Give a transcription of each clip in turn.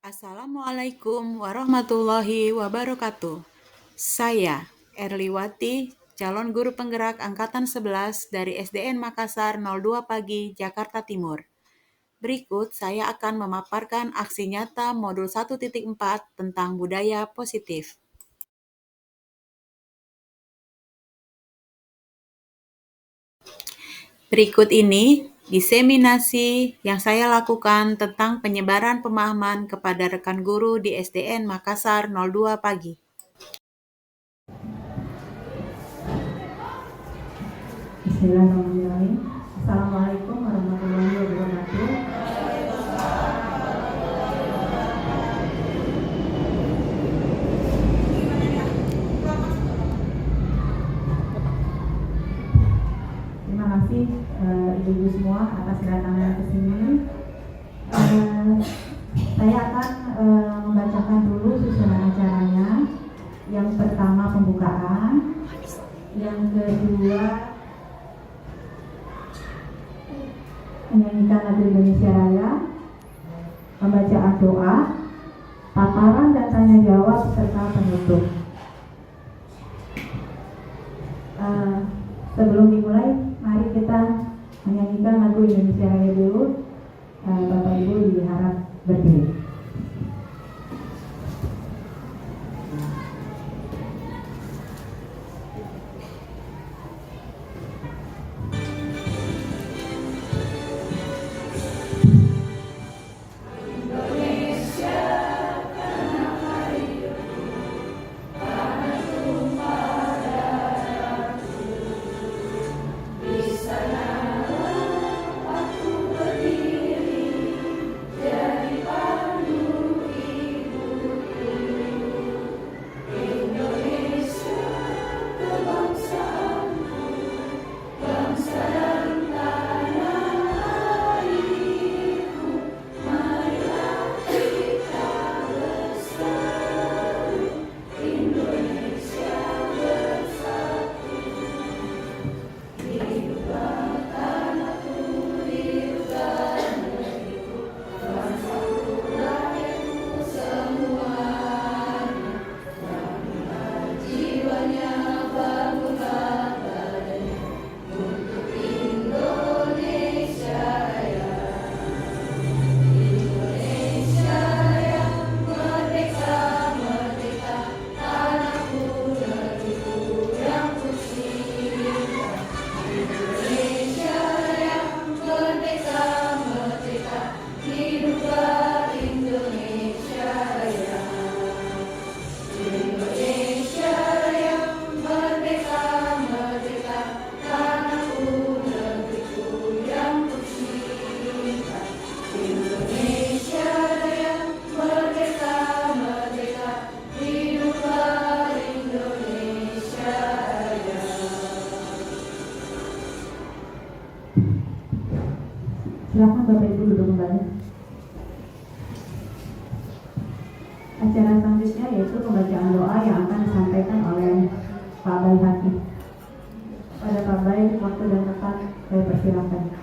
Assalamualaikum warahmatullahi wabarakatuh. Saya Erliwati, calon guru penggerak angkatan 11 dari SDN Makassar 02 Pagi, Jakarta Timur. Berikut saya akan memaparkan aksi nyata modul 1.4 tentang budaya positif. Berikut ini diseminasi yang saya lakukan tentang penyebaran pemahaman kepada rekan guru di SDN Makassar 02 Pagi. Bismillahirrahmanirrahim. Assalamualaikum warahmatullahi wabarakatuh. Terima kasih ibu-ibu semua atas kedatangan ke sini. Saya akan membacakan dulu susunan acaranya. Yang pertama pembukaan, yang kedua menyanyikan lagu Indonesia Raya, pembacaan doa, paparan dan tanya jawab serta penutup. Sebelum dimulai, mari kita menyanyikan lagu Indonesia Raya dulu. Bapak Ibu diharap berdiri. Silakan Bapak Ibu duduk kembali. Acara selanjutnya yaitu pembacaan doa yang akan disampaikan oleh Pak Bayi Hakim. Pada Pak Bayi, waktu dan tempat saya persilakan.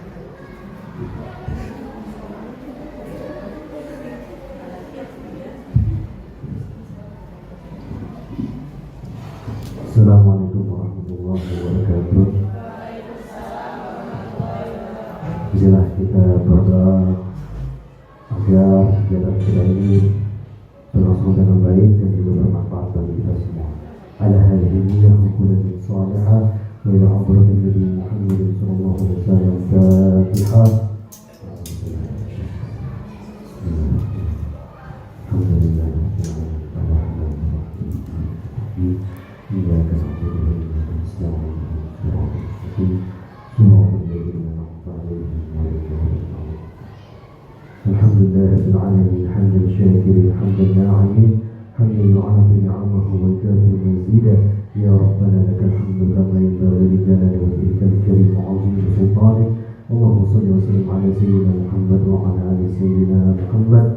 Assalamualaikum warahmatullahi wabarakatuh. Bismillah, kita berdoa agar kegiatan kita ini berlangsung dengan baik dan juga bermanfaat bagi kita semua. Ala hadhihi niyyah wa kullu salihah wa ila hadratin Nabi Muhammad sallallahu alaihi wasallam. Fatihah. Alhamdulillah. Iyyaka na'budu wa iyyaka nasta'in. الحمد لله رب العالمين حمدا شاكرا حمدا ناعما حمدا يعافي نعمه ويكافئ مزيدا يا ربنا لك الحمد كما ينبغي لجلال وجهك الكريم وعظيم سلطانك اللهم صل وسلم على سيدنا محمد وعلى ال سيدنا محمد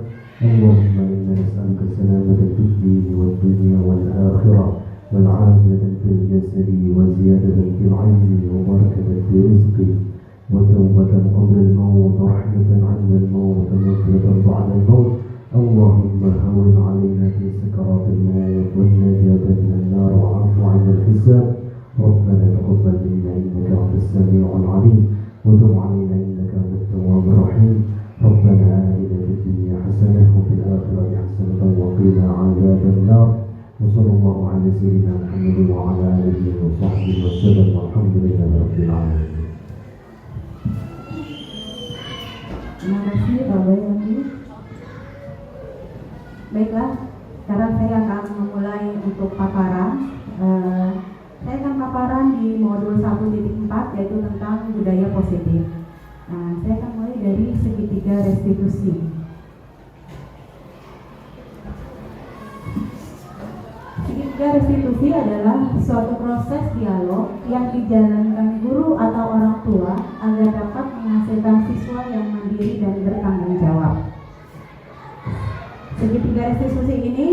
اللهم انا نسالك سلامه في الدين والدنيا والاخره والعافيه في الجسد وزياده في العلم وبركه في رزقك وتوبة قبل الموت ورحمة عند الموت ومغفرة بعد الموت اللهم هون علينا في سكرات الموت والنجاة من النار وعفو عن الحساب. ربنا تقبل منا إنك أنت السميع العليم وتب علينا إنك أنت التواب الرحيم. ربنا آتنا في الدنيا حسنة وفي الآخرة حسنة وقنا عذاب النار. وصلى الله على سيدنا محمد وعلى آله وصحبه وسلم والحمد لله رب العالمين. Terima kasih Bapak Ibu. Baiklah, sekarang saya akan memulai untuk paparan. Saya akan paparan di modul 1.4 yaitu tentang budaya positif. Nah, saya akan mulai dari segitiga restitusi. Segitiga restitusi adalah suatu proses dialog yang dijalankan guru atau orang tua agar dapat menghasilkan siswa yang mandiri dan bertanggung jawab. Segitiga restitusi ini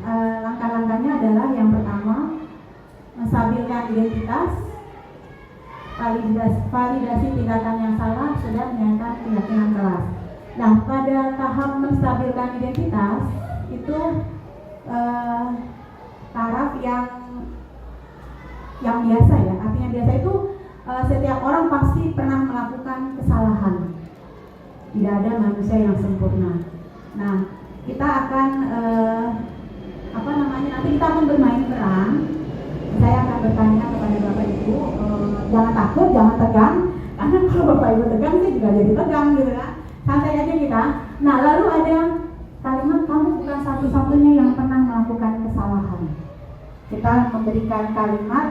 langkah-langkahnya adalah yang pertama menstabilkan identitas, validasi tindakan yang salah, dan menyatakan keyakinan kelas. Nah, pada tahap menstabilkan identitas itu taraf yang biasa ya. Artinya biasa itu setiap orang pasti pernah melakukan kesalahan. Tidak ada manusia yang sempurna. Nah, kita akan nanti kita akan bermain peran. Saya akan bertanya kepada Bapak Ibu, jangan takut, jangan tegang, karena kalau Bapak Ibu tegang sih juga jadi tegang gitu kan. Santai aja kita. Nah, lalu ada kalimat kamu bukan satu-satunya yang pernah melakukan kesalahan. Kita memberikan kalimat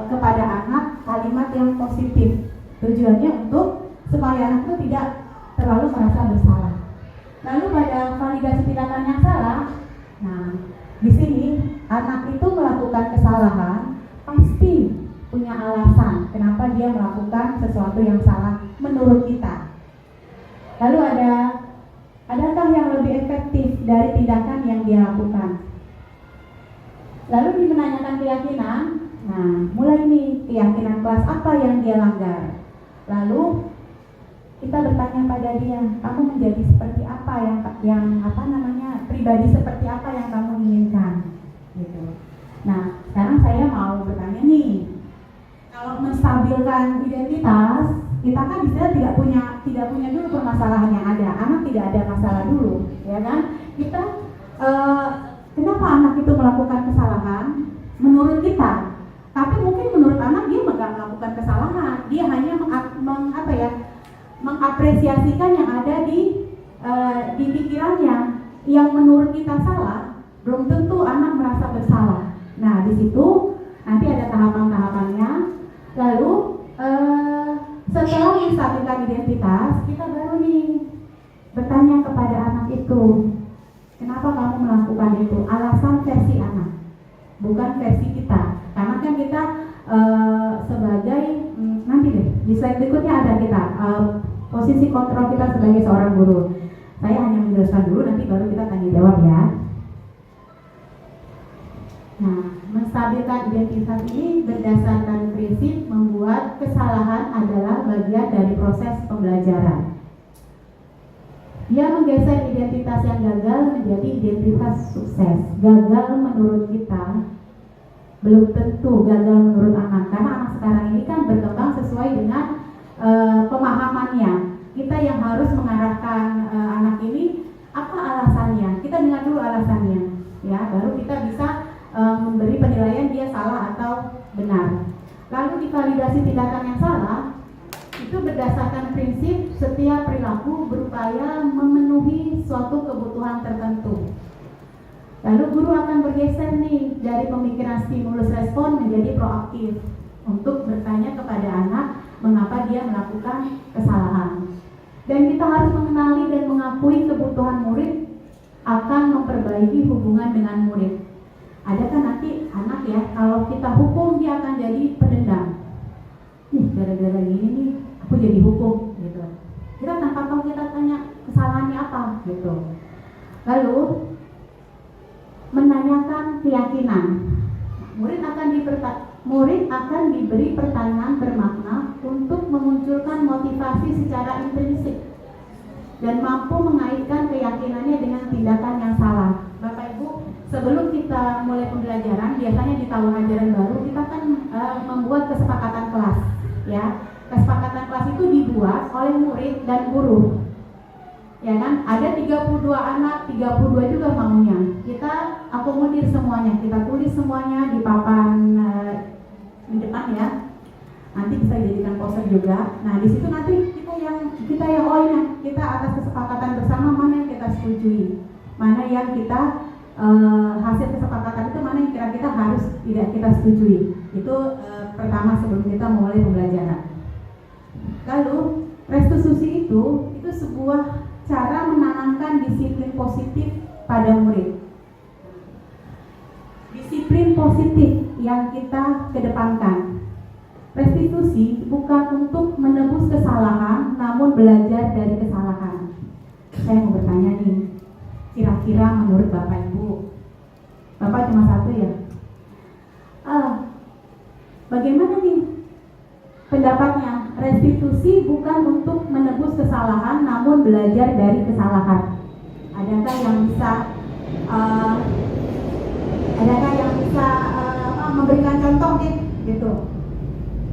kepada anak, kalimat yang positif. Tujuannya untuk supaya anak itu tidak terlalu merasa bersalah. Lalu pada validasi tindakan yang salah, nah di sini anak itu melakukan kesalahan pasti punya alasan kenapa dia melakukan sesuatu yang salah menurut kita. Lalu adakah yang lebih efektif dari tindakan yang dia lakukan? Lalu menanyakan keyakinan. Nah, mulai nih keyakinan kelas apa yang dia langgar. Lalu kita bertanya pada dia, kamu menjadi seperti apa yang pribadi seperti apa yang kamu inginkan, gitu. Nah, sekarang saya mau bertanya nih, kalau menstabilkan identitas, kita kan bisa tidak punya dulu permasalahan yang ada, anak tidak ada masalah dulu, ya kan? Kita kenapa anak itu melakukan kesalahan? Menurut kita, tapi mungkin menurut anak dia nggak melakukan kesalahan, dia hanya mengapresiasikan yang ada di pikirannya. Yang menurut kita salah, belum tentu anak merasa bersalah. Nah, di situ nanti ada tahapan-tahapannya. Lalu setelah menstabilkan identitas, kita baru nih bertanya kepada anak itu, kenapa kamu melakukan itu? Alasan versi anak, bukan versi kita. Karena kan kita sebagai nanti deh di slide berikutnya ada kita posisi kontrol kita sebagai seorang guru. Saya hanya menjelaskan dulu, nanti baru kita tanya jawab ya. Nah, menstabilkan identitas ini berdasarkan prinsip membuat kesalahan adalah bagian dari proses pembelajaran. Dia menggeser identitas yang gagal menjadi identitas sukses. Gagal menurut kita belum tentu gagal menurut anak, karena anak sekarang ini kan berkembang sesuai dengan pemahamannya. Kita yang harus mengarahkan anak ini apa alasannya. Kita dengar dulu alasannya, ya, baru kita bisa memberi penilaian dia salah atau benar. Lalu divalidasi tindakan yang salah itu berdasarkan prinsip setiap perilaku berupaya memenuhi suatu kebutuhan tertentu. Lalu guru akan bergeser nih dari pemikiran stimulus respon menjadi proaktif untuk bertanya kepada anak mengapa dia melakukan kesalahan. Dan kita harus mengenali dan mengakui kebutuhan murid akan memperbaiki hubungan dengan murid. Adakah nanti anak ya, kalau kita hukum dia akan jadi pendendam. Nih, gara-gara gini nih, aku jadi hukum, gitu. Kita tanpa tahu kita tanya kesalahannya apa, gitu. Lalu menanyakan keyakinan. Murid akan diberi pertanyaan bermakna untuk memunculkan motivasi secara intrinsik dan mampu mengaitkan keyakinannya dengan tindakan yang salah. Bapak Ibu, sebelum kita mulai pembelajaran, biasanya di tahun ajaran baru kita kan membuat kesepakatan kelas, ya. Kesepakatan kelas itu dibuat oleh murid dan guru. Ya kan, ada 32 anak, 32 juga maunya. Kita akomodir semuanya, kita tulis semuanya di papan di depan ya. Nanti bisa dijadikan poster juga. Nah, di situ nanti kita yang kita atas kesepakatan bersama mana yang kita setujui, mana yang kita hasil kesepakatan itu mana yang kira-kira harus tidak kita setujui. Itu pertama sebelum kita mulai pembelajaran. Lalu restitusi itu sebuah cara menanamkan disiplin positif pada murid. Disiplin positif yang kita kedepankan. Restitusi bukan untuk menebus kesalahan, namun belajar dari kesalahan. Saya mau bertanya nih, kira-kira menurut Bapak Ibu, Bapak cuma satu ya? Bagaimana nih pendapatnya? Restitusi bukan untuk menebus kesalahan, namun belajar dari kesalahan. Adakah yang bisa memberikan contoh gitu?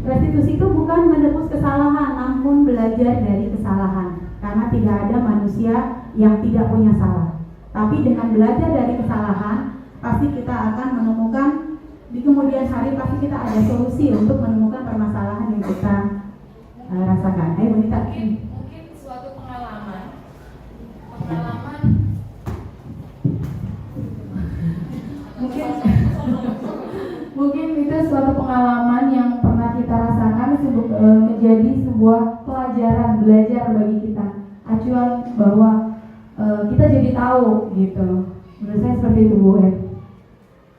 Restitusi itu bukan menebus kesalahan, namun belajar dari kesalahan. Karena tidak ada manusia yang tidak punya salah. Tapi dengan belajar dari kesalahan, pasti kita akan menemukan di kemudian hari pasti kita ada solusi untuk menemukan permasalahan yang kita rasakan. Ayo Bonita. Mungkin suatu pengalaman mungkin itu suatu pengalaman yang pernah kita rasakan menjadi sebuah pelajaran belajar bagi kita, acuan bahwa kita jadi tahu gitu. Menurut saya seperti itu Bu.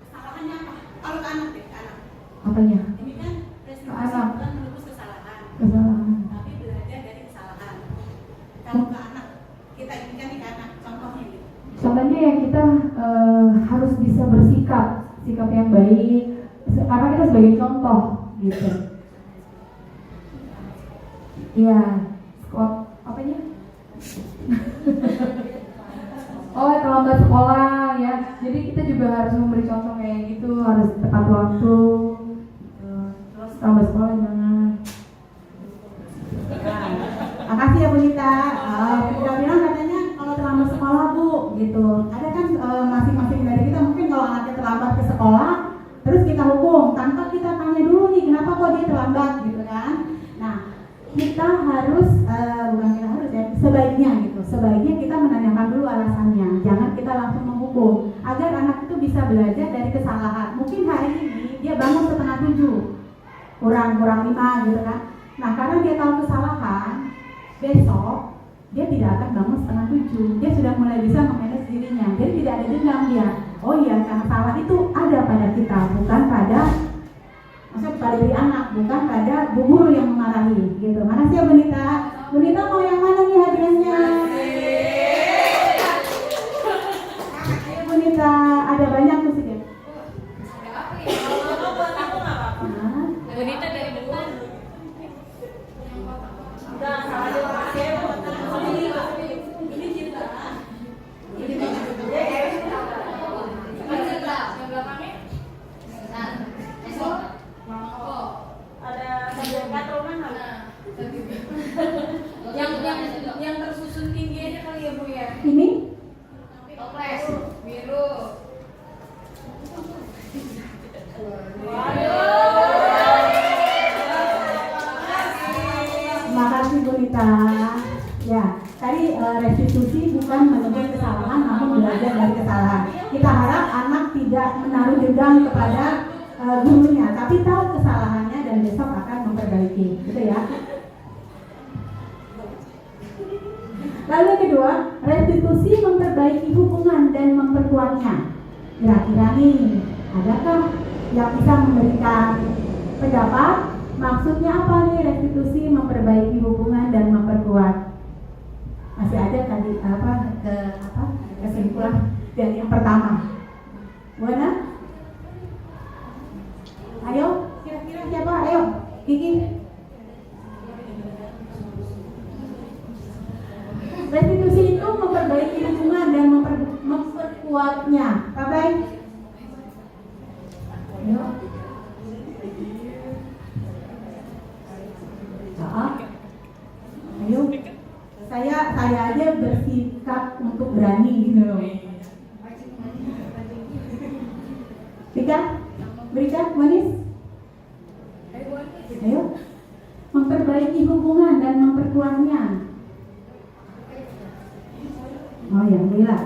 Kesalahannya apa? Kalau ke anak deh, anak. Apanya? Ini kan restitusi Anak. bukan menebus kesalahan, Kesalahan. tapi belajar dari kesalahan. Kalau ke anak, kita inginkan nih ke anak, contohnya gitu. Contohnya ya kita harus bisa bersikap yang baik, karena kita sebagai contoh gitu. Iya, apanya? Oh, terlambat sekolah ya. Jadi kita juga harus memberi contoh kayak gitu, harus tepat waktu. Terus terlambat sekolah jangan. Makasih ya Bu Nita. Kita bilang katanya kalau terlambat sekolah Bu, gitu. Ada kan masing-masing dari kita mungkin kalau anaknya terlambat ke sekolah, terus kita hukum tanpa kita tanya dulu nih kenapa kok dia terlambat gitu kan. Nah, kita harus bukan kita harus ya, sebaiknya kita menanyakan dulu alasannya. Jangan kita langsung menghukum agar anak itu bisa belajar dari kesalahan. Mungkin hari ini dia bangun setengah 7, kurang 5 gitu kan. Nah, karena dia tahu kesalahan, besok dia tidak akan bangun setengah 7. Dia sudah mulai bisa memanage dirinya. Jadi tidak ada dendam dia. Oh iya, karena salah itu ada pada kita, bukan pada diri anak, bukan pada bu guru yang memarahi gitu. Mana sih ya Bu Nita? Bu Nita mau yang mana nih hadiahnya? Ayo Bu Nita, ada banyak musik ya? Bonita dari depan. Yang tersusun tinggi aja kali ya Bu ya. Ini? Toples biru. Terima kasih Bu Nita. Ya, tadi restitusi bukan menebus kesalahan, namun belajar dari kesalahan. Kita harap anak tidak menaruh dendam kepada gurunya, tapi tahu kesalahannya dan besok akan memperbaiki, gitu ya. Lalu yang kedua, restitusi memperbaiki hubungan dan memperkuatnya. Kira-kira nih, adakah yang bisa memberikan pendapat? Maksudnya apa nih restitusi memperbaiki hubungan dan memperkuat? Masih ada tadi kesimpulan dari yang pertama. Buana? Ayo, kira-kira siapa? Ayo, Kiki. Restitusi itu memperbaiki hubungan dan kuatnya. Bye-bye. Ayo. Ayo. Saya aja bersikap untuk berani gitu loh. Berikan, manis. Ayo. Memperbaiki hubungan dan memperkuatnya. Oh ya, alhamdulillah.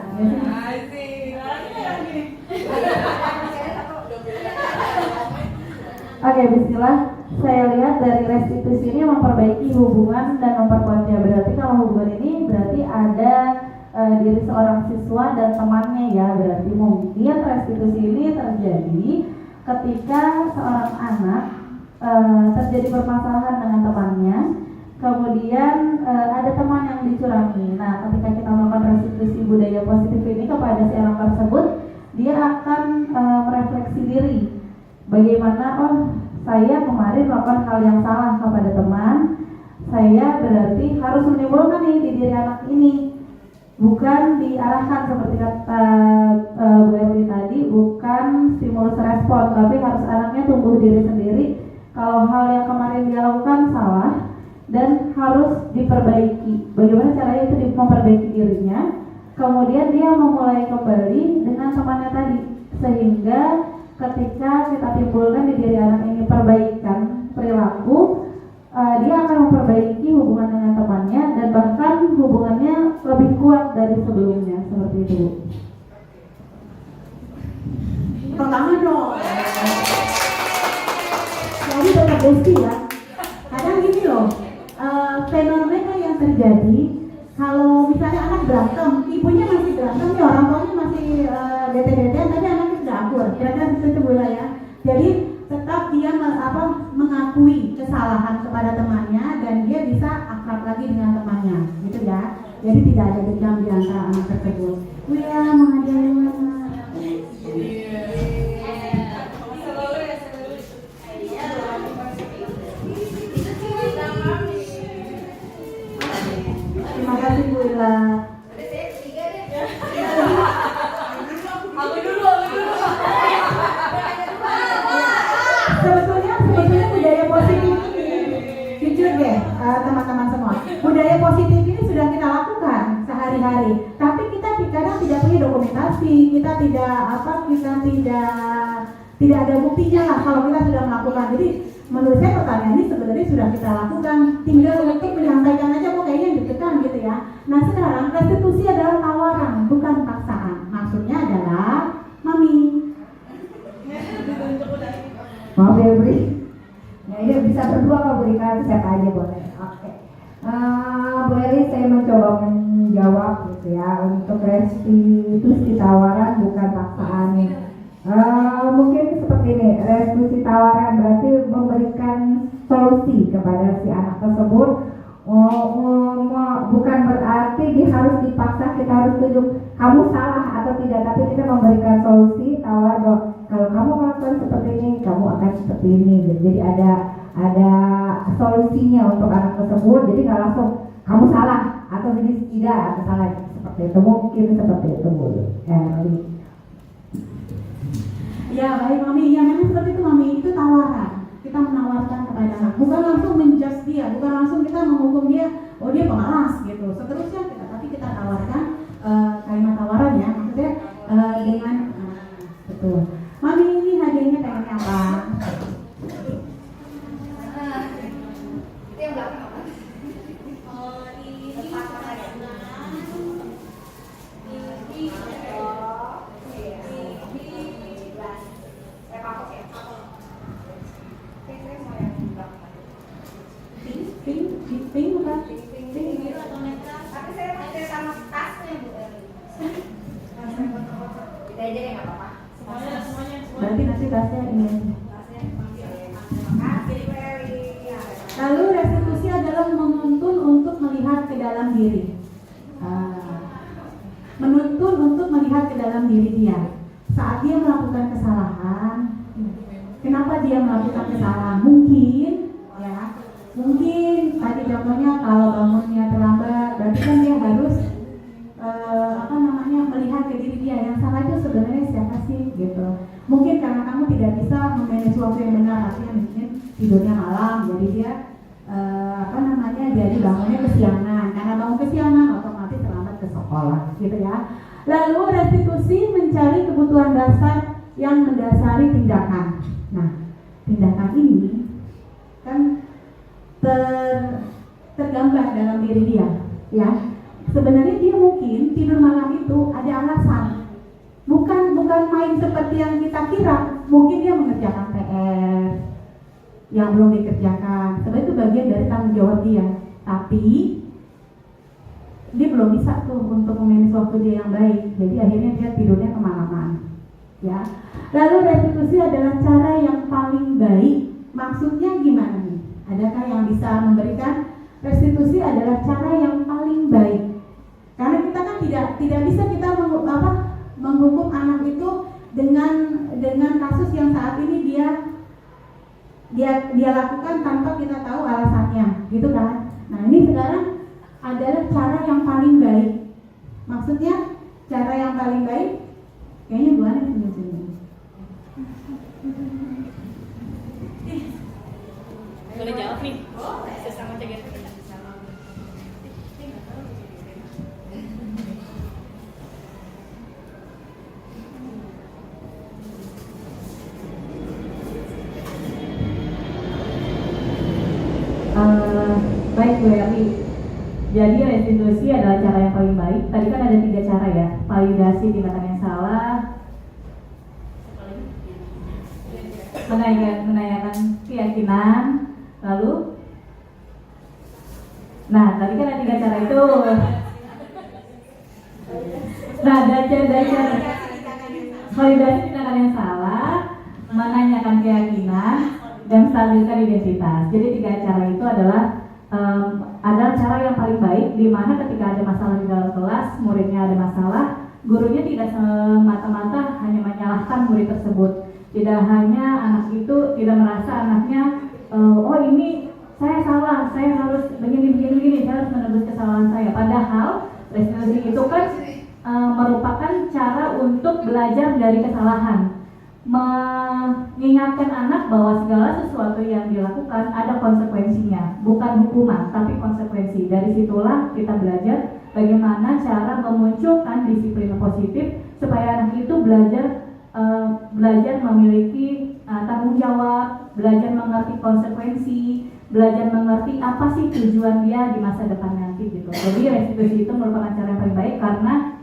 Oke, bismillah. Saya lihat dari restitusi ini memperbaiki hubungan dan memperkuatnya. Berarti kalau hubungan ini berarti ada diri seorang siswa dan temannya ya. Berarti mungkin restitusi ini terjadi ketika seorang anak terjadi permasalahan dengan temannya, kemudian ada teman yang dicurangi. Nah, ketika kita melakukan restitusi budaya positif ini kepada si anak tersebut, dia akan merefleksi diri. Bagaimana, oh saya kemarin melakukan hal yang salah kepada teman, saya berarti harus menimbulkan nih di diri anak ini, bukan diarahkan seperti kata Bu Erli tadi, bukan stimulus respon, tapi harus anaknya tumbuh diri sendiri. Kalau hal yang kemarin dia lakukan salah dan harus diperbaiki, bagaimana caranya itu memperbaiki dirinya, kemudian dia memulai kembali dengan temannya tadi, sehingga ketika kita timbulkan di diri anak ini perbaikan perilaku, dia akan memperbaiki hubungan dengan temannya dan bahkan hubungannya lebih kuat dari sebelumnya, seperti itu. Pertama dong. Jadi tetap besti ya. Kadang gini loh, fenomena yang terjadi kalau misalnya anak berantem, ibunya masih berantem nih, orang tuanya masih bete-bete, tapi anaknya sudah akur. Kira-kira itu boleh ya. Jadi tetap dia mengakui kesalahan kepada temannya dan dia bisa akrab lagi dengan temannya, gitu ya. Jadi tidak ada dendam di antara anak tersebut. Wia menghadiahi mana? Terima kasih Bu Ila. Sebetulnya budaya positif ini, jujur deh teman-teman semua, budaya positif ini sudah kita lakukan sehari-hari. Tapi kita kadang tidak punya dokumentasi, kita tidak ada buktinya lah kalau kita sudah melakukan. Jadi menurut saya pertanyaan ini sebenarnya sudah kita lakukan, tinggal untuk menyampaikan aja kok kayaknya ditekan gitu ya. Nah sekarang restitusi adalah tawaran, bukan paksaan. Maksudnya adalah, Mami, maaf ya Bri, nah ini bisa berdua Kak Bu Rika, siapa aja boleh. Oke, Bu Eri, saya mencoba menjawab gitu ya, untuk restitusi tawaran bukan paksaan. Mungkin seperti ini, restitusi tawaran berarti memberikan solusi kepada si anak tersebut. Bukan berarti harus dipaksa, kita harus tunjuk kamu salah atau tidak, tapi kita memberikan solusi tawar bahwa kalau kamu melakukan seperti ini, kamu akan seperti ini. Jadi ada solusinya untuk anak tersebut. Jadi nggak langsung kamu salah atau ini tidak atau salah, seperti itu. Mungkin seperti itu Bu. ya baik Mami, ya memang seperti itu Mami, itu tawaran. Kita menawarkan kepada anak, bukan langsung menjudge dia, bukan langsung kita menghukum dia, oh dia pemalas gitu. Seterusnya tapi kita tawarkan kalimat tawaran ya, maksudnya dengan betul. Mami ini hadiahnya pengennya apa? Pink bukan? Pink atau netral? Tapi saya pakai sama tasnya Bu. Kita aja deh nggak apa-apa. Semuanya. Berarti nanti tasnya ini. Lalu restitusi adalah menuntun untuk melihat ke dalam diri. Menuntun untuk melihat ke dalam diri dia. Saat dia melakukan kesalahan, kenapa dia melakukan kesalahan? Mungkin tadi contohnya kalau bangunnya terlambat, berarti kan dia harus melihat ke diri dia yang salah itu sebenarnya siapa sih gitu. Mungkin karena kamu tidak bisa memanage waktu yang benar, artinya mungkin tidurnya malam, jadi dia jadi bangunnya kesiangan. Karena bangun kesiangan otomatis terlambat ke sekolah, gitu ya. Lalu restitusi mencari kebutuhan dasar yang mendasari tindakan. Nah, tindakan ini kan tergambar dalam diri dia, ya. Sebenarnya dia mungkin tidur malam itu ada alasan. Bukan main seperti yang kita kira. Mungkin dia mengerjakan PR yang belum dikerjakan. Sebenarnya itu bagian dari tanggung jawab dia. Tapi dia belum bisa tuh untuk memanage waktu dia yang baik. Jadi akhirnya dia tidurnya kemalaman. Ya. Lalu restitusi adalah cara yang paling baik. Maksudnya gimana nih? Adakah yang bisa memberikan? Restitusi adalah cara yang paling baik. Karena kita kan tidak bisa kita menghukum anak itu dengan kasus yang saat ini dia lakukan tanpa kita tahu alasannya, gitu kan? Nah, ini sekarang adalah cara yang paling baik. Maksudnya cara yang paling baik kayaknya Bu Ana senyum-senyum. Boleh jawab nih? Sesama CGT. Baik Bu Erli, jadi restitusi adalah cara yang paling baik. Tadi kan ada 3 cara ya, validasi tindakan yang salah, menanyakan keyakinan, lalu nah tadi kan ada 3 cara itu. Nah, dasar validasi tindakan yang salah, menanyakan keyakinan, dan stabilkan identitas. Jadi 3 cara itu adalah cara yang paling baik, di mana ketika ada masalah di dalam kelas, muridnya ada masalah, gurunya tidak semata-mata hanya menyalahkan murid tersebut. Tidak hanya anak itu tidak merasa anaknya oh ini saya salah, saya harus begini, saya harus menebus kesalahan saya. Padahal restitusi itu kan merupakan cara untuk belajar dari kesalahan, mengingatkan anak bahwa segala sesuatu yang dilakukan ada konsekuensinya, bukan hukuman tapi konsekuensi. Dari situlah kita belajar bagaimana cara memunculkan disiplin positif supaya anak itu belajar memiliki tanggung jawab, belajar mengerti konsekuensi, belajar mengerti apa sih tujuan dia di masa depan nanti gitu. Jadi restitusi itu merupakan cara yang paling baik karena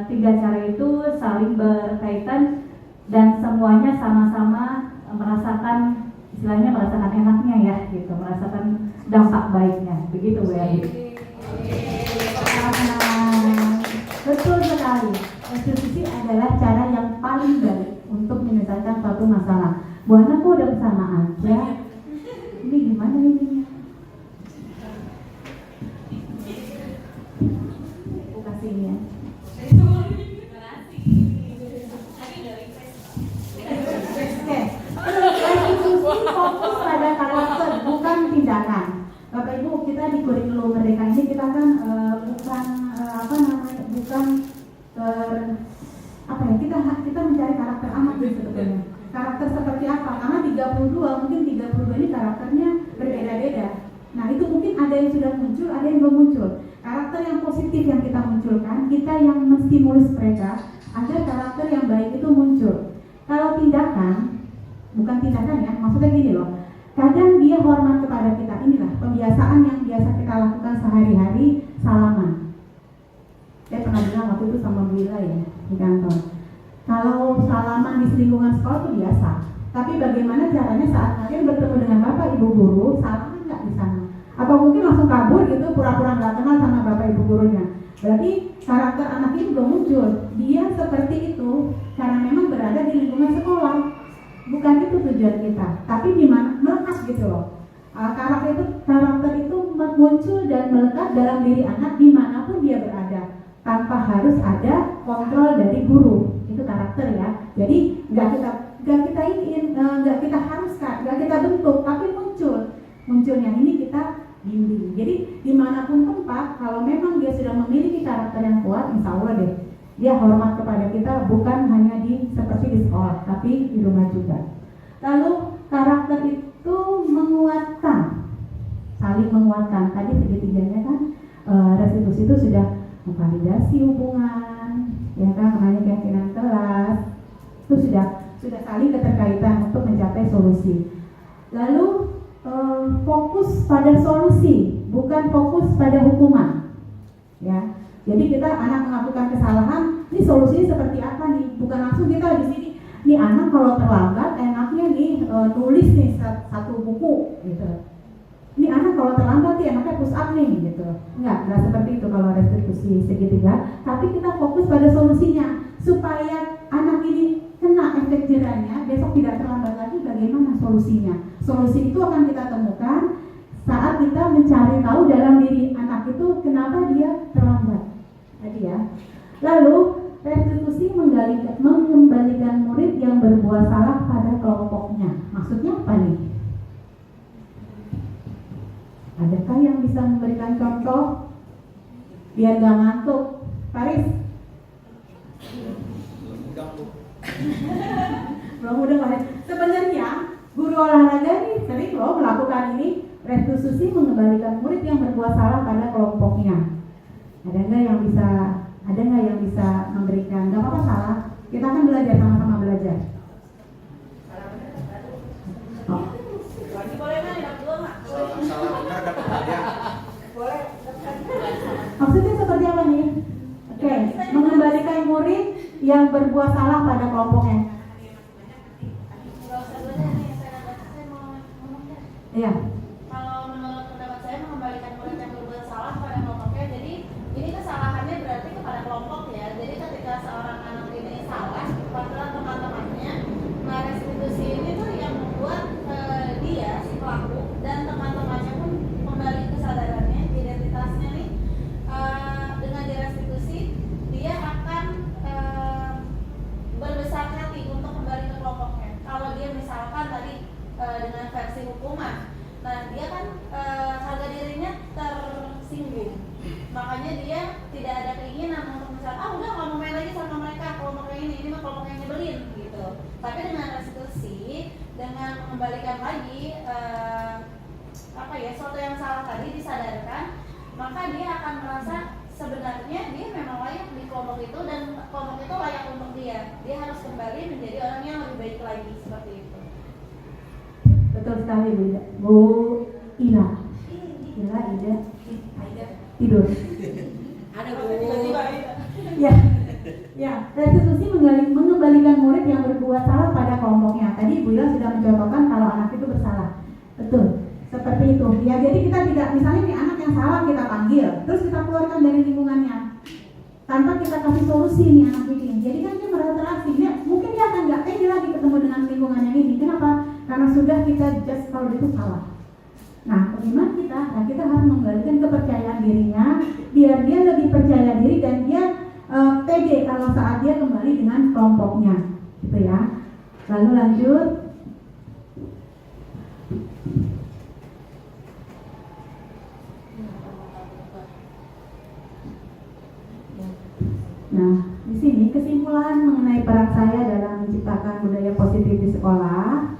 3 cara itu saling berkaitan dan semuanya sama-sama merasakan, istilahnya merasakan enaknya ya gitu, merasakan dampak baiknya, begitu Bu Erli. Betul sekali. Restitusi adalah cara yang paling baik untuk menyelesaikan suatu masalah. Bu Ana kok udah kesana aja? Ini gimana ini? Aku kasih ini ya. Fokus pada karakter, bukan tindakan. Bapak Ibu, kita di kurikulum Merdeka ini kita kan kita mencari karakter anak sebetulnya. Karakter seperti apa? Karena 32 mungkin 32 ini karakternya berbeda-beda. Nah, itu mungkin ada yang sudah muncul, ada yang belum muncul. Karakter yang positif yang kita munculkan, kita yang menstimulus mereka agar karakter yang baik itu muncul. Kalau tindakan, bukan tindakan ya, maksudnya gini loh. Kadang dia hormat kepada kita, inilah pembiasaan yang biasa kita lakukan sehari-hari, salaman. Saya pernah bilang waktu itu sama Bu Ila ya di kantor. Kalau salaman di lingkungan sekolah itu biasa. Tapi bagaimana caranya saat kalian bertemu dengan Bapak Ibu guru, salaman nggak di sana? Atau mungkin langsung kabur gitu, pura-pura nggak kenal sama Bapak Ibu gurunya. Berarti karakter anak ini belum muncul. Dia seperti itu karena memang berada di lingkungan sekolah. Bukan itu tujuan kita, tapi di mana melekat gitu loh. Karakter itu muncul dan melekat dalam diri anak dimanapun dia berada, tanpa harus ada kontrol dari guru. Itu karakter ya. Jadi nggak kita haruskan, nggak kita bentuk, tapi munculnya ini kita bimbing. Jadi dimanapun tempat, kalau memang dia sudah memiliki karakter yang kuat, insya Allah deh Dia hormat kepada kita bukan hanya seperti di sekolah, tapi di rumah juga. Lalu karakter itu menguatkan, saling menguatkan. Tadi segitiganya kan restitusi itu sudah memvalidasi hubungan, ya kan, namanya keyakinan kelas, itu sudah saling keterkaitan untuk mencapai solusi. Lalu fokus pada solusi, bukan fokus pada hukuman, ya. Jadi kita anak melakukan kesalahan, ini solusinya seperti apa nih? Bukan langsung kita di sini, nih anak kalau terlambat enaknya nih nulis nih satu buku, gitu. Ini anak kalau terlambat nih enaknya push up nih, gitu. Enggak seperti itu kalau restitusi segitiga. Tapi kita fokus pada solusinya supaya anak ini kena efek jerahnya, besok tidak terlambat lagi. Bagaimana solusinya? Solusi itu akan kita temukan saat kita mencari tahu dalam diri anak itu kenapa dia terlambat tadi, ya. Lalu restitusi mengembalikan murid yang berbuat salah pada kelompoknya. Maksudnya apa nih? Adakah yang bisa memberikan contoh biar gak ngantuk? Paris? Belum udah Paris. Sebenarnya guru olahraga nih sering loh melakukan ini, restitusi mengembalikan murid yang berbuat salah pada kelompoknya. Ada nggak yang bisa memberikan? Nggak apa-apa salah. Kita kan belajar, sama-sama belajar. Oh. Maksudnya seperti apa nih? Oke, mengembalikan murid yang berbuat salah pada kelompoknya. Iya. Kalau menurut pendapat saya, mengembalikan murid yang berbuat salah pada kelompoknya, jadi ini kesalahannya berarti kepada kelompok, ya. Jadi ketika seorang anak ini salah pada teman-temannya, nah restitusi ini tuh yang membuat dia, si pelaku, dan teman-temannya pun kembali kesadarannya, identitasnya nih, dengan direstitusi dia akan berbesar hati untuk kembali ke kelompoknya. Kalau dia misalkan tadi dengan versi hukuman, nah dia kan harga dirinya tersinggung, makanya dia tidak ada keinginan untuk misalnya udah nggak mau main lagi sama mereka, kelompoknya ini mah kelompoknya nyebelin gitu. Tapi dengan restitusi, dengan mengembalikan lagi suatu yang salah tadi disadarkan, maka dia akan merasa sebenarnya dia memang layak di kelompok itu dan kelompok itu layak untuk dia. Dia harus kembali menjadi orang yang lebih baik lagi, seperti itu. Betul sekali Bu Ina. Ida tidur. Ada Bu. Ya, restitusi mengembalikan murid yang berbuat salah pada kelompoknya. Tadi Bu Ila sudah mencontohkan kalau anak itu bersalah. Betul, seperti itu. Ya, jadi kita tidak, misalnya nih anak yang salah kita panggil, terus kita keluarkan dari lingkungannya tanpa kita kasih solusi nih anak ini. Jadi kan dia merasa terasing. Mungkin dia akan nggak pede lagi ketemu dengan lingkungannya ini. Kenapa? Karena sudah kita just kalau itu salah. Nah, bagaimana kita? Nah, kita harus mengembalikan kepercayaan dirinya, biar dia lebih percaya diri dan dia pede kalau saat dia kembali dengan kelompoknya, gitu ya. Lalu lanjut. Nah, di sini kesimpulan mengenai peran saya dalam menciptakan budaya positif di sekolah,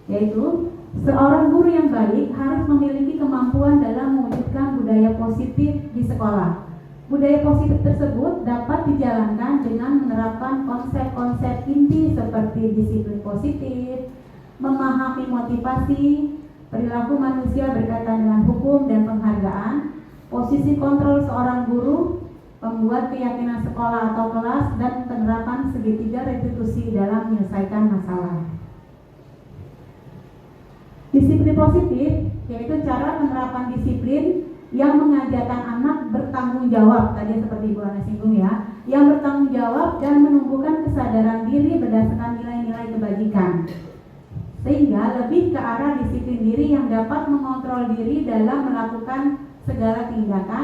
yaitu seorang guru yang baik harus memiliki kemampuan dalam mewujudkan budaya positif di sekolah. Budaya positif tersebut dapat dijalankan dengan menerapkan konsep-konsep inti seperti disiplin positif, memahami motivasi, perilaku manusia berkaitan dengan hukum dan penghargaan, posisi kontrol seorang guru, pembuat keyakinan sekolah atau kelas, dan penerapan segitiga restitusi dalam menyelesaikan masalah. Disiplin positif yaitu cara penerapan disiplin yang mengajarkan anak bertanggung jawab, tadi seperti Ibu Ana singgung ya, yang bertanggung jawab dan menumbuhkan kesadaran diri berdasarkan nilai-nilai kebajikan, sehingga lebih ke arah disiplin diri yang dapat mengontrol diri dalam melakukan segala tindakan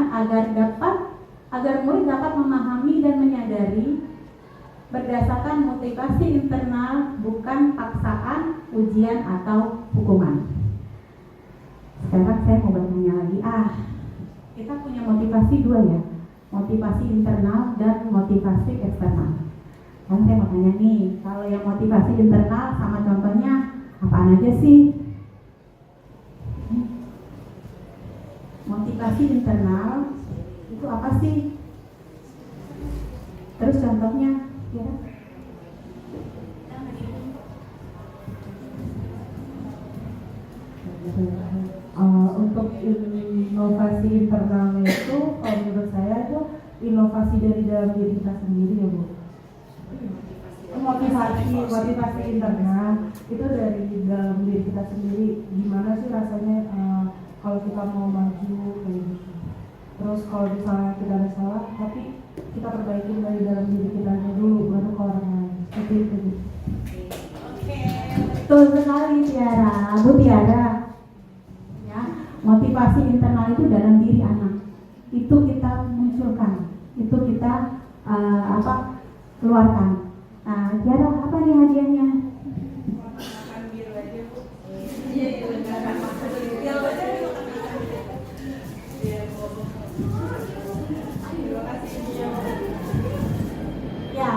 agar murid dapat memahami dan menyadari berdasarkan motivasi internal, bukan paksaan, ujian atau hukuman. Sekarang saya mau bertanya lagi, kita punya motivasi dua ya. motivasi internal dan motivasi eksternal. Kan saya mau tanya nih, kalau yang motivasi internal sama contohnya apaan aja sih? Motivasi internal itu apa sih? Terus contohnya, ya? Untuk inovasi internal itu, kalau menurut saya itu inovasi dari dalam diri kita sendiri ya Bu. Motivasi internal itu dari dalam diri kita sendiri. Gimana sih rasanya kalau kita mau maju kayak gitu. Terus kalau misalnya kita ada salah, tapi kita perbaiki dari dalam diri kita dulu, baru ke orang lain. Seperti itu. Betul sekali Tiara, Bu Tiara. Ya, motivasi internal itu dalam diri anak. Itu kita munculkan, itu kita keluarkan. Nah, Tiara, apa nih hadiahnya? Ya,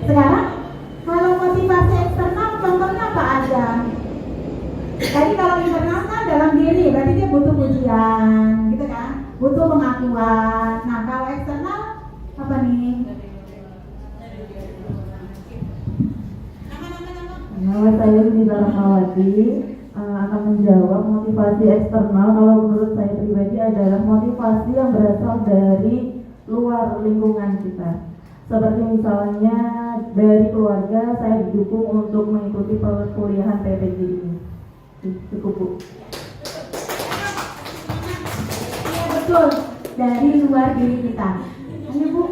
sekarang kalau motivasi eksternal contohnya apa aja? Jadi kalau internal kan dalam diri, berarti dia butuh pujian, gitu kan? Butuh pengakuan. Nah, kalau eksternal apa nih? Nama saya Nida Rahmawati, akan menjawab motivasi eksternal. Kalau menurut saya pribadi adalah motivasi yang berasal dari luar lingkungan kita. Seperti misalnya dari keluarga, saya didukung untuk mengikuti perkuliahan PPG ini. Cukup Bu. Iya betul, dari luar diri kita. Ayo Bu.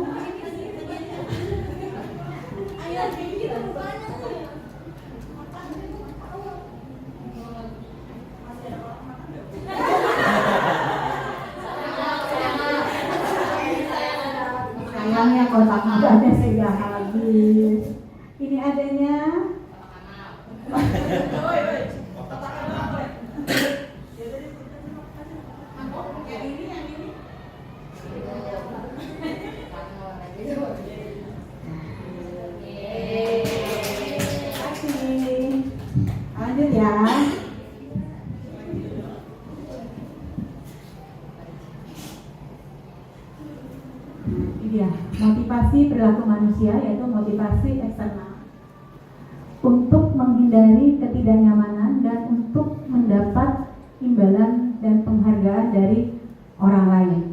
Sayangnya kotak madanya sudah habis. Ini adanya. Lanjut ya. Ini dia motivasi perilaku manusia, yaitu motivasi eksternal untuk menghindari ketidaknyamanan dan untuk mendapat imbalan dan penghargaan dari orang lain.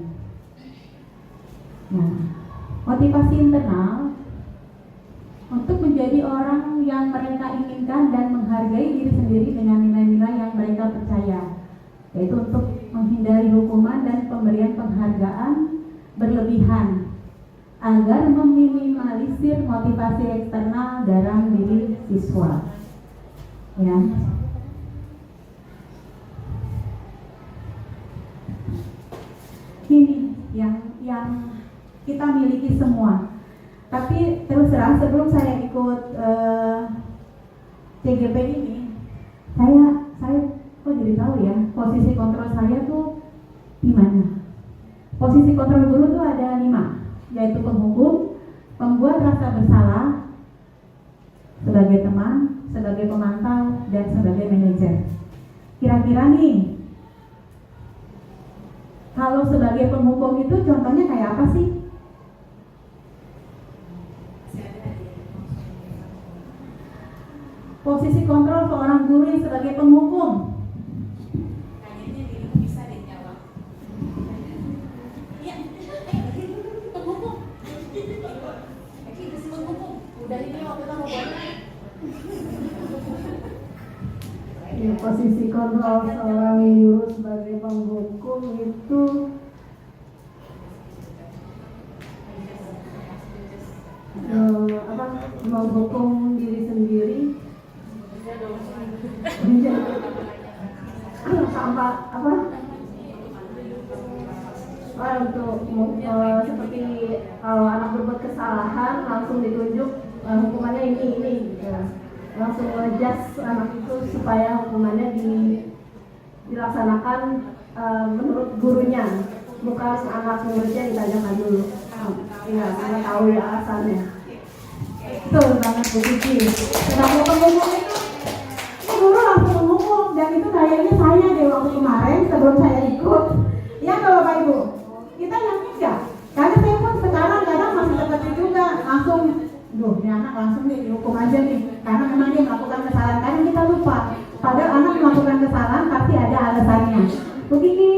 Nah, motivasi internal untuk menjadi orang yang mereka inginkan dan menghargai diri sendiri dengan nilai-nilai yang mereka percaya, yaitu untuk menghindari hukuman dan pemberian penghargaan berlebihan agar meminimalisir motivasi eksternal dalam diri siswa. Ya. Ini yang kita miliki semua. Tapi terus terang sebelum saya ikut CGP ini, saya kok jadi tahu ya posisi kontrol saya tuh di mana. Posisi kontrol guru tuh ada 5, yaitu penghukum, pembuat rasa bersalah, sebagai teman, sebagai pemantau, dan sebagai manajer. Kira-kira nih, kalau sebagai penghukum itu contohnya kayak apa sih? Posisi kontrol seorang guru yang sebagai penghukum. Kayaknya dirimu bisa dijawab. Iya, penghukum. Penghukum. Udah ini waktu kita mau buat. Ya, posisi kontrol seorang guru sebagai penghukum itu menghukum diri sendiri sampai untuk seperti kalau anak berbuat kesalahan langsung ditunjuk hukumannya ini gitu. Langsung ngejas anak itu supaya hukumannya dilaksanakan menurut gurunya, bukan anak muridnya ditanyakan dulu. Iya, saya tahu ya alasannya. Betul banget Bu Kiki. Sebagai penghukum itu, ini guru langsung menghukum dan itu kayaknya saya deh waktu kemarin sebelum saya ikut. Ya nggak Bapak Ibu? Kita yakin nggak? Karena saya pun sekarang kadang masih seperti juga langsung, duh ini anak langsung nih dihukum aja nih karena memang dia melakukan kesalahan. Kadang kita lupa, padahal anak melakukan kesalahan pasti ada alasannya. Bu Kiki.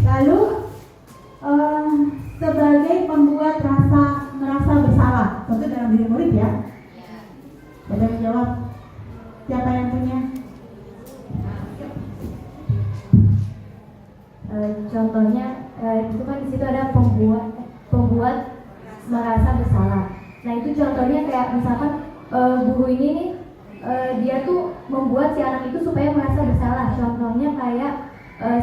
Lalu sebagai pembuat merasa bersalah, tentu dalam diri murid ya. Siapa yang jawab? Siapa yang punya? Contohnya itu kan di situ ada pembuat merasa bersalah. Nah itu contohnya kayak misalkan guru ini nih dia tuh membuat si anak itu supaya merasa bersalah. Contohnya kayak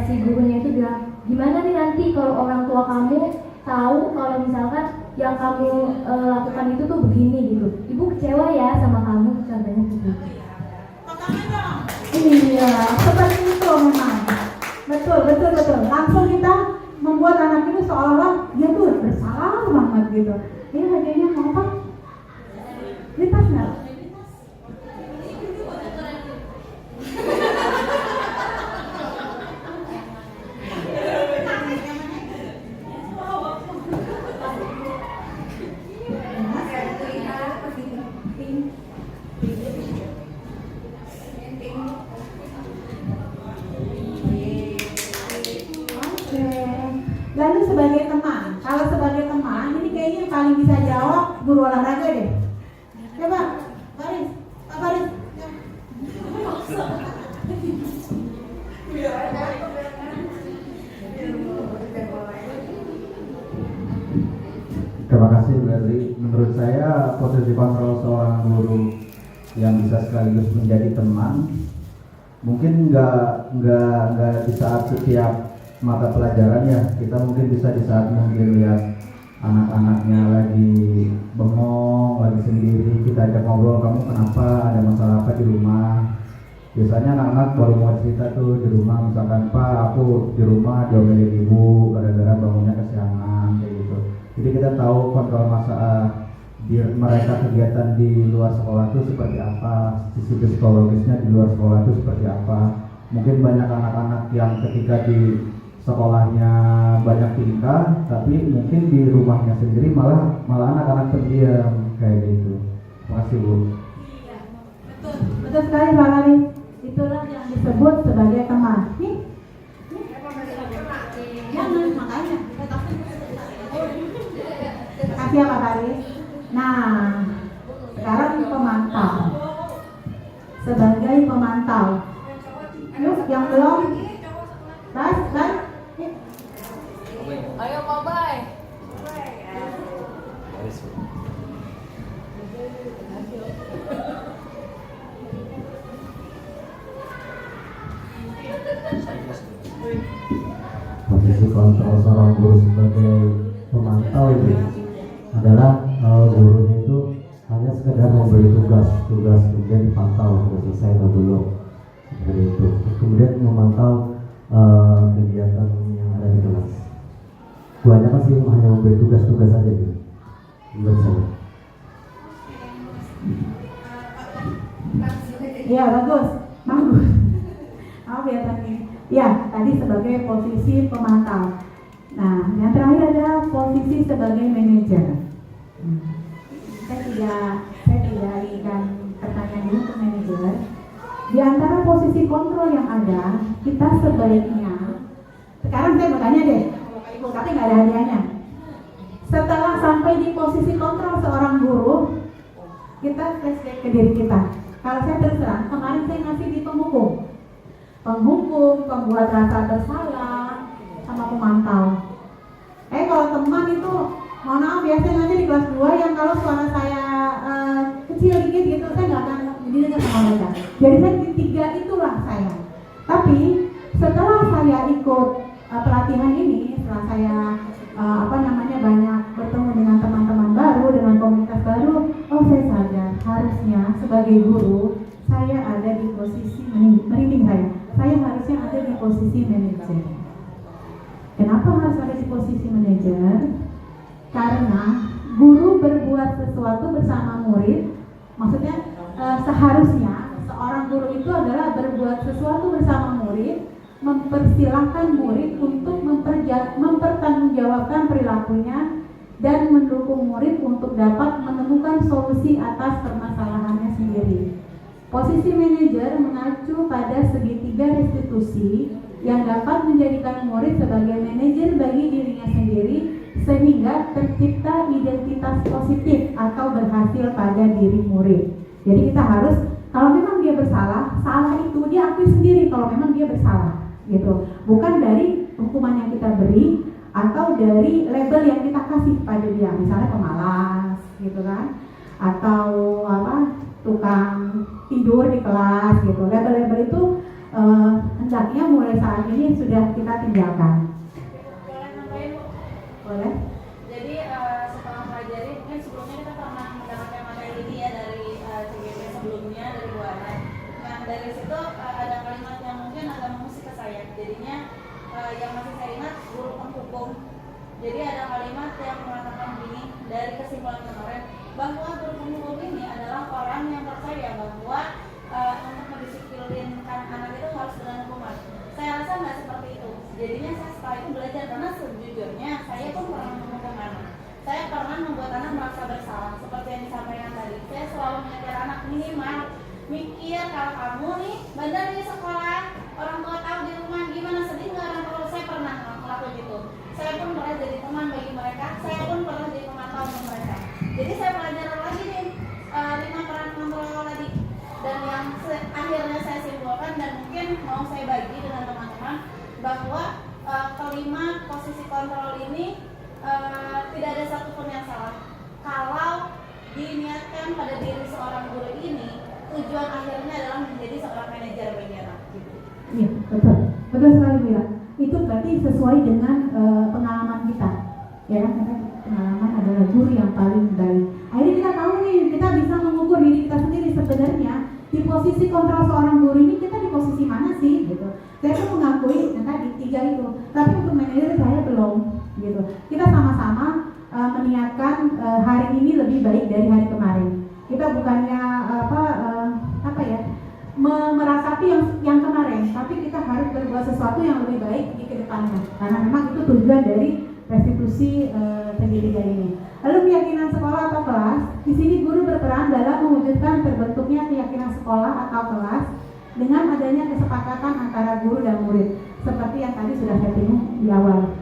si gurunya itu bilang, gimana nih nanti kalau orang tua kamu tahu kalau misalkan yang kamu lakukan itu tuh begini gitu, ibu kecewa ya sama kamu, contohnya gitu. Iya, seperti itu memang. Betul. Langsung kita membuat anak itu seolah-olah dia tuh bersalah banget gitu. Ini hadiahnya apa? Lipas nggak? Lalu sebagai teman, kalau sebagai teman ini kayaknya yang paling bisa jawab guru olahraga deh. Coba, Faris, Pak Faris. Terima kasih Berli. Menurut saya posisi kontrol seorang guru yang bisa sekaligus menjadi teman mungkin nggak di saat setiap mata pelajaran ya. Kita mungkin bisa di saat mungkin lihat anak-anaknya lagi bengong, lagi sendiri, kita ajak ngobrol, kamu kenapa, ada masalah apa di rumah. Biasanya anak-anak baru mau cerita tuh di rumah, misalkan Pak aku di rumah diomelin ibu gara-gara bangunnya kesiangan kayak gitu. Jadi kita tahu kontrol masalah mereka kegiatan di luar sekolah itu seperti apa, sisi psikologisnya di luar sekolah itu seperti apa. Mungkin banyak anak-anak yang ketika di sekolahnya banyak tingkah, tapi mungkin di rumahnya sendiri malah anak-anak pendiam kayak gitu. Terima kasih Bu. Iya, betul sekali Pak Ari. Itulah yang disebut sebagai teman. Nih, jangan makanya. Kasih ya Pak Ari. Nah, sekarang pemantau. Sebagai pemantau. Yuk, yang belum. Bas. Ayo Mobay. Posisi kontrol seorang guru sebagai pemantau itu adalah gurunya itu hanya sekedar memberi tugas kemudian dipantau sudah selesai atau belum, seperti itu. Kemudian memantau kegiatan yang ada di kelas. Kebanyakan sih hanya memberi tugas-tugas saja gitu, menurut saya. Iya, bagus. Maaf ya tadi. Ya, tadi sebagai posisi pemantau. Nah, yang terakhir adalah posisi sebagai manajer. Saya tidak ingin pertanyaan dulu ke manajer. Di antara posisi kontrol yang ada, kita sebaiknya, sekarang saya mau tanya deh, Ibu, tapi nggak ada hadiahnya. Setelah sampai di posisi kontrol seorang guru, kita flashback ke diri kita. Kalau saya terserah, kemarin saya ngasih di penghukum, pembuat rasa bersalah, sama pemantau. Kalau teman itu, mohon maaf ya, saya ngajar di kelas 2 yang kalau suara saya kecil dikit gitu, saya nggak akan didengar sama mereka. Jadi saya di tiga itulah saya. Tapi setelah saya ikut pelatihan ini, setelah saya banyak bertemu dengan teman-teman baru, dengan komunitas baru, saya sadar harusnya sebagai guru saya ada di posisi merinding saya harusnya ada di posisi manajer. Kenapa harus ada di posisi manajer? Karena guru berbuat sesuatu bersama murid, maksudnya seharusnya seorang guru itu adalah berbuat sesuatu bersama murid, mempersilahkan murid untuk mempertanggungjawabkan perilakunya dan mendukung murid untuk dapat menemukan solusi atas permasalahannya sendiri. Posisi manajer mengacu pada segitiga restitusi yang dapat menjadikan murid sebagai manajer bagi dirinya sendiri sehingga tercipta identitas positif atau berhasil pada diri murid. Jadi kita harus, kalau memang dia bersalah, salah itu dia akui sendiri kalau memang dia bersalah. Gitu, bukan dari hukuman yang kita beri atau dari label yang kita kasih pada dia, misalnya pemalas, gitu kan, atau tukang tidur di kelas, gitu. Label-label itu hendaknya mulai saat ini sudah kita tinggalkan. Boleh nambahin, Bu? Boleh? Jadi setelah pelajari, mungkin sebelumnya kita pernah mendapatkan materi ini ya dari CGP sebelumnya dari Bu Ana. Nah dari situ ada kalimat yang mungkin agak mengusik ke saya. Jadinya yang masih saya ingat guru penghukum. Jadi ada kalimat yang mengatakan begini dari kesimpulan kemarin bahwa guru penghukum ini adalah orang yang percaya bahwa untuk mendisiplinkan anak itu harus dengan hukuman. Saya rasa nggak seperti itu. Jadinya saya setelah itu belajar karena sejujurnya saya pun pernah menghukum anak. Saya pernah membuat anak merasa bersalah seperti yang disampaikan tadi. Saya selalu mengajar anak minimal mikir kalau kamu nih bandar di sekolah, orang tua tahu di rumah gimana, sedih nggak orang tua. Saya pernah ngelakuin gitu. Saya pun pernah jadi teman bagi mereka. Saya pun pernah jadi pemantau untuk mereka. Jadi saya belajar lagi nih 5 peran kontrol tadi. Dan yang akhirnya saya simpulkan dan mungkin mau saya bagi dengan teman-teman bahwa kelima posisi kontrol ini tidak ada satupun yang salah. Kalau diniatkan pada diri seorang guru ini, tujuan akhirnya adalah menjadi seorang manajer bagi anak. Gitu. Iya, betul sekali Mira. Itu berarti sesuai dengan pengalaman kita, ya karena pengalaman adalah guru yang paling baik. Akhirnya kita tahu nih, kita bisa mengukur diri kita sendiri sebenarnya di posisi kontrol seorang guru ini kita di posisi mana sih, gitu. Saya pun mengakui tadi 3 itu, tapi untuk manajer saya belum, gitu. Kita sama-sama meniatkan hari ini lebih baik dari hari kemarin. Kita bukannya meratapi yang kemarin, tapi kita harus berbuat sesuatu yang lebih baik di kedepannya. Karena memang itu tujuan dari restitusi pendidikan ini. Lalu keyakinan sekolah atau kelas, di sini guru berperan dalam mewujudkan terbentuknya keyakinan sekolah atau kelas dengan adanya kesepakatan antara guru dan murid, seperti yang tadi sudah saya singgung di awal.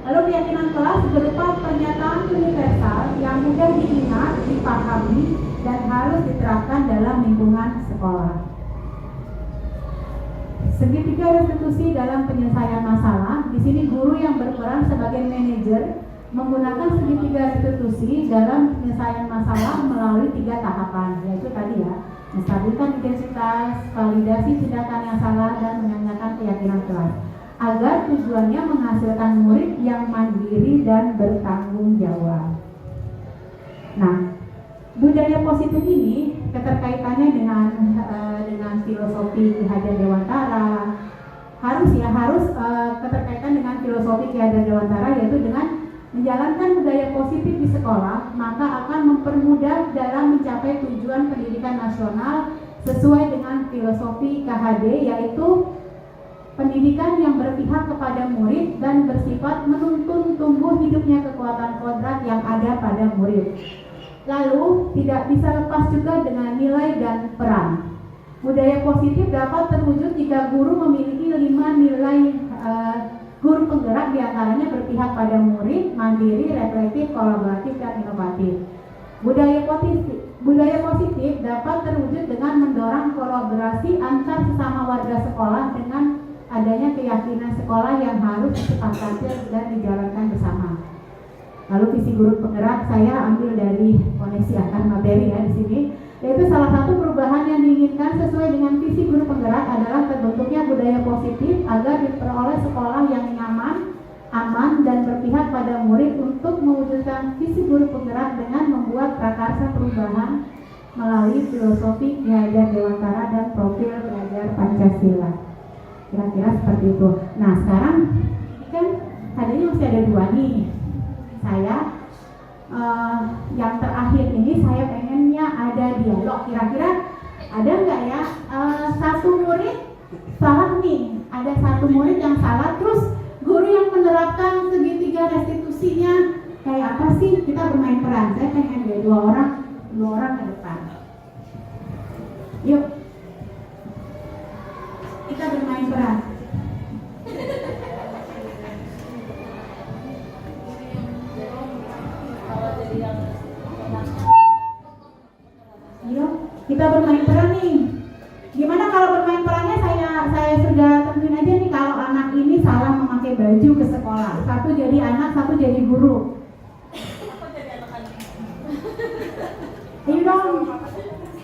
Lalu keyakinan kelas berupa pernyataan universal yang mudah diingat, dipahami, dan harus diterapkan dalam lingkungan sekolah. Segitiga restitusi dalam penyelesaian masalah, di sini guru yang berperan sebagai manajer menggunakan segitiga restitusi dalam penyelesaian masalah melalui 3 tahapan, yaitu tadi ya, menstabilkan identitas, validasi tindakan yang salah, dan menyatakan keyakinan kelas, agar tujuannya menghasilkan murid yang mandiri dan bertanggung jawab. Nah, budaya positif ini keterkaitannya dengan filosofi Ki Hajar Dewantara, harus keterkaitan dengan filosofi Ki Hajar Dewantara, yaitu dengan menjalankan budaya positif di sekolah, maka akan mempermudah dalam mencapai tujuan pendidikan nasional sesuai dengan filosofi KHD, yaitu pendidikan yang berpihak kepada murid dan bersifat menuntun tumbuh hidupnya kekuatan kodrat yang ada pada murid. Lalu tidak bisa lepas juga dengan nilai dan peran. Budaya positif dapat terwujud jika guru memiliki 5 nilai guru penggerak, diantaranya berpihak pada murid, mandiri, reflektif, kolaboratif, dan inovatif. Budaya positif dapat terwujud dengan mendorong kolaborasi antar sesama warga sekolah dengan adanya keyakinan sekolah yang harus disepakati dan dijalankan bersama. Lalu visi guru penggerak saya ambil dari koneksi antar materi ya di sini. Yaitu salah satu perubahan yang diinginkan sesuai dengan visi guru penggerak adalah terbentuknya budaya positif agar diperoleh sekolah yang nyaman, aman, dan berpihak pada murid untuk mewujudkan visi guru penggerak dengan membuat prakarsa perubahan melalui filosofi Ki Hajar Dewantara dan profil belajar Pancasila. Kira-kira seperti itu. Nah sekarang ini kan hadirnya masih ada 2 nih. Saya yang terakhir ini saya pengennya ada dialog. Kira-kira ada nggak ya satu murid salah nih? Ada satu murid yang salah, terus guru yang menerapkan segitiga restitusinya kayak apa sih? Kita bermain peran. Saya pengen ada 2 orang ke depan. Yuk, kita bermain peran. Yuk, kita bermain peran nih. Gimana kalau bermain perannya saya sudah tentuin aja nih, kalau anak ini salah memakai baju ke sekolah. Satu jadi anak, satu jadi guru. Ayo dong.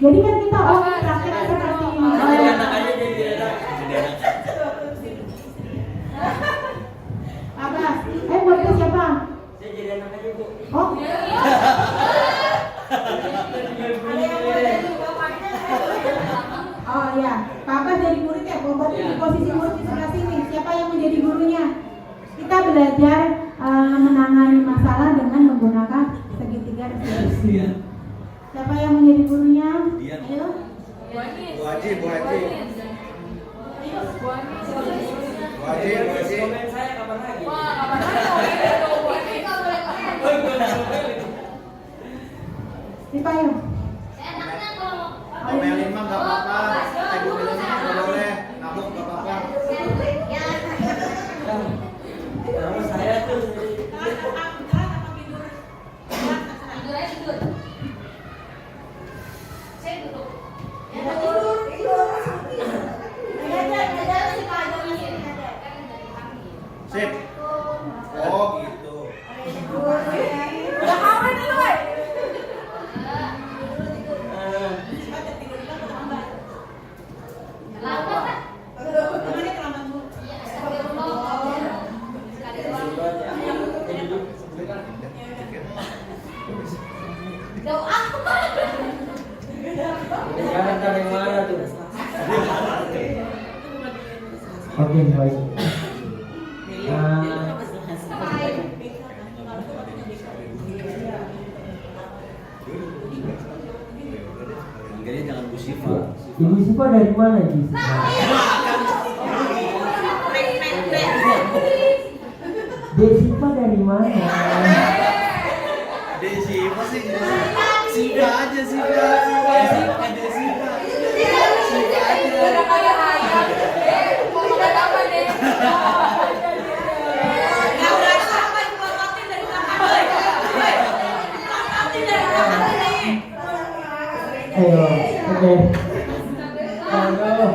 Jadi kan kita terakhir seperti ini. Apa? Buat itu siapa? Saya jadi anak aja, Bu. Oh. Oh ya, Papa jadi murid ya, berarti di posisi murid di sebelah sini. Siapa yang menjadi gurunya? Kita belajar menangani masalah dengan menggunakan segitiga restitusi. Siapa yang menjadi gurunya? Ayo. Bu Haji. Komen saya kapan lagi? Dipayung. Ngomelin mah gak apa-apa, ngomelin mah gak boleh, nabok gak apa-apa. Kalau saya tuh Sip. Oh gitu. jangan tahu yang mana tuh. Oke, baik. Jangan Bu Siva. Ibu Siva dari mana, Ibu Siva? Dek Siva dari mana? Desi apa sih? Siva aja Siva. Siva. Ayo, oke. Halo.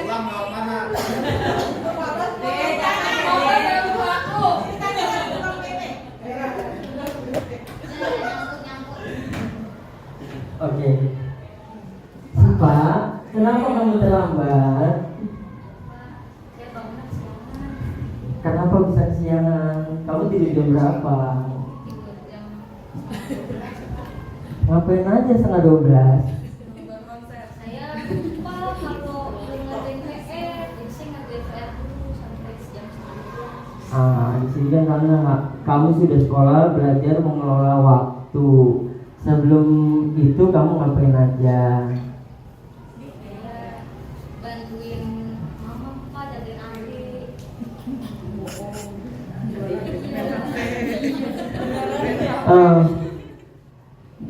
Pulang mau mana? Oke. Siva, kenapa kamu terlambat? Kenapa bisa kesiangan? Kamu tidur jam berapa? Ngapain aja setengah 12? Saya lupa kalau ngerjain PR, jadi saya ngerjain PR dulu sampai jam 11. Di sini kan karena kamu sudah sekolah belajar mengelola waktu. Sebelum itu kamu ngapain aja? Saya bantuin mama, papa, jagain adik.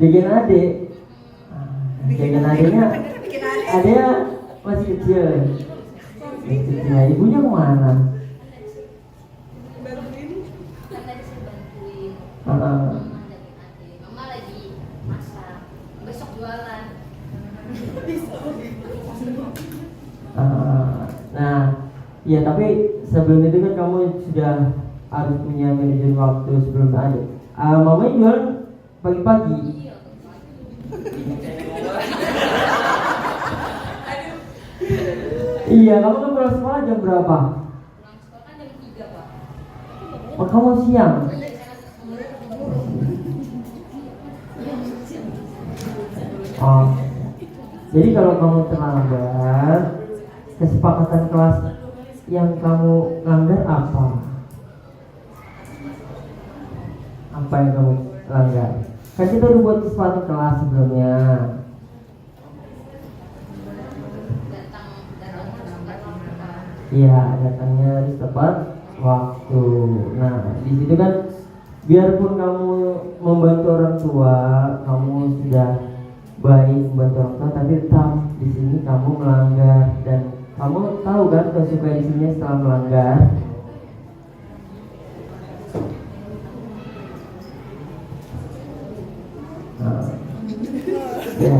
Jagain adik. Jagain adiknya. Adiknya masih kecil. Nah, ibunya kemana? Kan tadi saya bantuin Ah, mama jagain adik. Mama lagi masak, besok jualan. nah, Ya tapi sebelum itu kan kamu sudah harus punya manajemen waktu sebelum ada. Mama jual pagi-pagi. Iya, kamu kan pulang sekolah jam berapa? Pulang sekolah kan jam 3, Pak. Oh, kamu siang. Oh, jadi kalau kamu terlambat, kesepakatan kelas yang kamu langgar apa? Apa yang kamu langgar? Kan kita udah buat kesepakatan kelas sebelumnya. Iya, datangnya harus tepat waktu. Nah, di situ kan biarpun kamu membantu orang tua, kamu sudah baik membantu orang tua, tapi tetap di sini kamu melanggar dan kamu tahu kan konsekuensinya setelah melanggar. Nah, ya.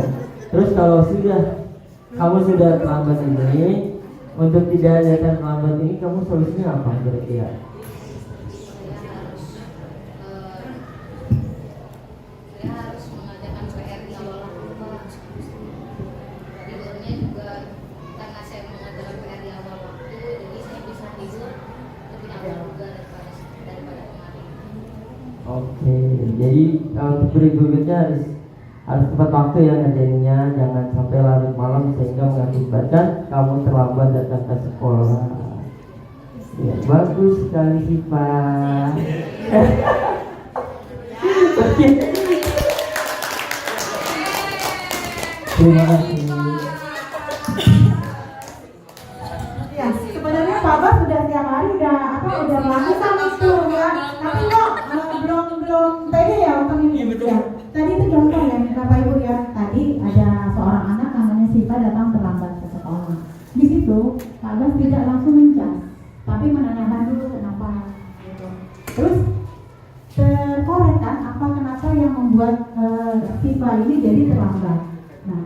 Terus kalau kamu sudah terlambat ini, untuk tidak datang terlambat ini, kamu solusinya apa kira-kira? Saya harus mengerjakan PR di awal waktu, Pak. Tidurnya juga karena saya mengerjakan PR di awal waktu, jadi saya bisa tidur lebih awal juga daripada kemarin. Oke, jadi untuk berikutnya harus tepat waktu ya ngerjainnya, jangan sampai larut malam sehingga mengakibatkan kamu terlambat datang ke sekolah. Ya, bagus sekali sih Pak. Terima kasih. Ya, sebenarnya Pak Bas sudah tiap hari udah melakukan itu ya. Tapi kok belum pede ya untuk ini. Ya. Tadi itu contoh ya Bapak Ibu ya. Tadi ada seorang anak namanya Siva datang terlambat ke sekolah. Di situ Pak Bas tidak langsung mencas, tapi menanyakan dulu kenapa gitu. Terus terkorek kan kenapa yang membuat Siva ini jadi terlambat. Nah,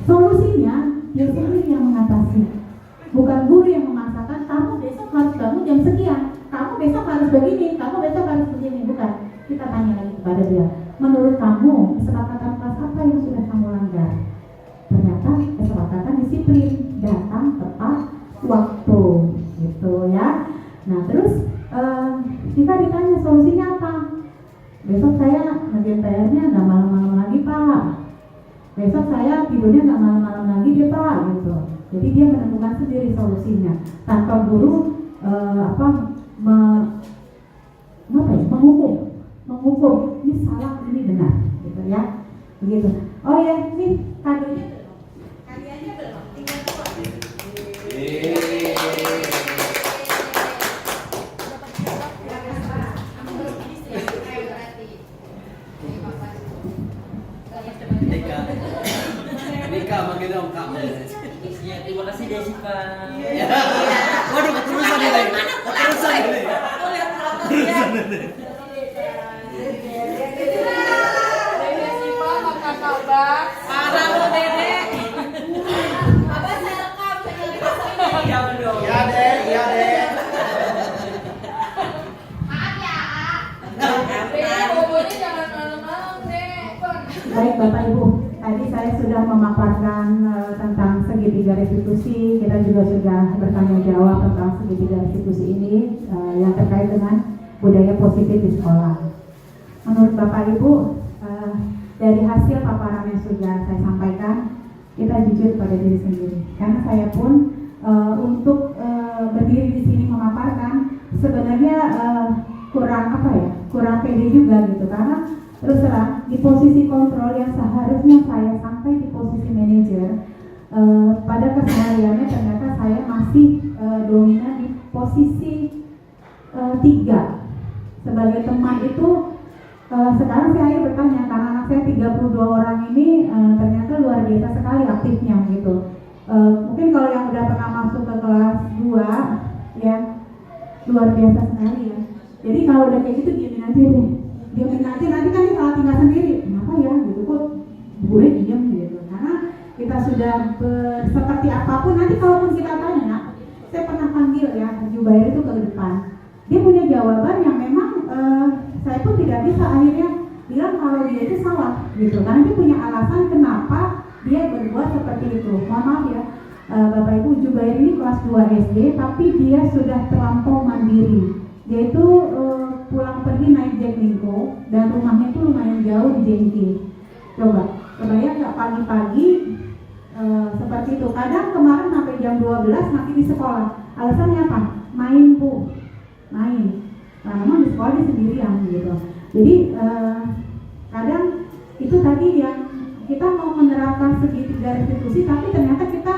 solusinya dia sendiri yang mengatasi. Bukan guru yang memaksakan kamu besok harus bangun jam sekian, kamu besok harus begini, kamu besok harus begini. Bukan, kita tanya lagi kepada dia, menurut kamu kesepakatan kelas apa yang sudah kamu langgar? Ternyata kesepakatan disiplin, datang tepat waktu gitu ya. Nah terus kita ditanya solusinya apa? Besok saya ngerjain PR-nya nggak malam-malam lagi Pak, besok saya tidurnya nggak malam-malam lagi dia Pak gitu. Jadi dia menemukan sendiri solusinya tanpa guru mengukur ini salah ini benar gitu ya, begitu. Oh ya, ini kadonya belum, hadiahnya belum, tinggal dua. Nika makin dong kamu. Ya, terima kasih Jessica. Waduh, keterusan ini. Keterusan ini. Parah lo Dede. Ya deh, ya deh. Baik Bapak Ibu, tadi saya sudah memaparkan tentang segitiga restitusi. Kita juga sudah bertanya jawab tentang segitiga restitusi ini yang terkait dengan budaya positif di sekolah. Menurut Bapak Ibu, dari hasil paparan yang sudah saya sampaikan, kita jujur pada diri sendiri. Karena saya pun untuk berdiri di sini memaparkan sebenarnya kurang pede juga gitu. Karena terus terang di posisi kontrol yang seharusnya saya sampai di posisi manajer, pada kesehariannya ternyata saya masih dominan di posisi 3 sebagai teman itu. Sekarang saya bertanya karena anak saya 32 orang ini ternyata luar biasa sekali aktifnya gitu. Mungkin kalau yang udah pernah masuk ke kelas 2 ya luar biasa sekali ya. Jadi kalau udah kayak gitu diamin aja deh. Diamin aja, nanti kan dia salah tinggal sendiri. Kenapa ya gitu kok gue diem gitu. Karena kita sudah seperti apapun, nanti kalaupun kita tanya, saya pernah panggil ya Jubair itu ke depan. Dia punya jawaban yang memang saya pun tidak bisa akhirnya bilang kalau dia itu salah gitu. Karena dia punya alasan kenapa dia berbuat seperti itu. Mohon maaf ya Bapak Ibu, Jubair ini kelas 2 SD tapi dia sudah terlampau mandiri. Dia itu pulang pergi naik Jaklingko dan rumahnya itu lumayan jauh di Jengki. Coba kebayang nggak pagi-pagi seperti itu. Kadang kemarin sampai jam 12 masih di sekolah. Alasannya apa? Main Bu, main. Nah, memang di sekolah dia sendirian gitu. Jadi kadang itu tadi yang kita mau menerapkan segitiga restitusi, tapi ternyata kita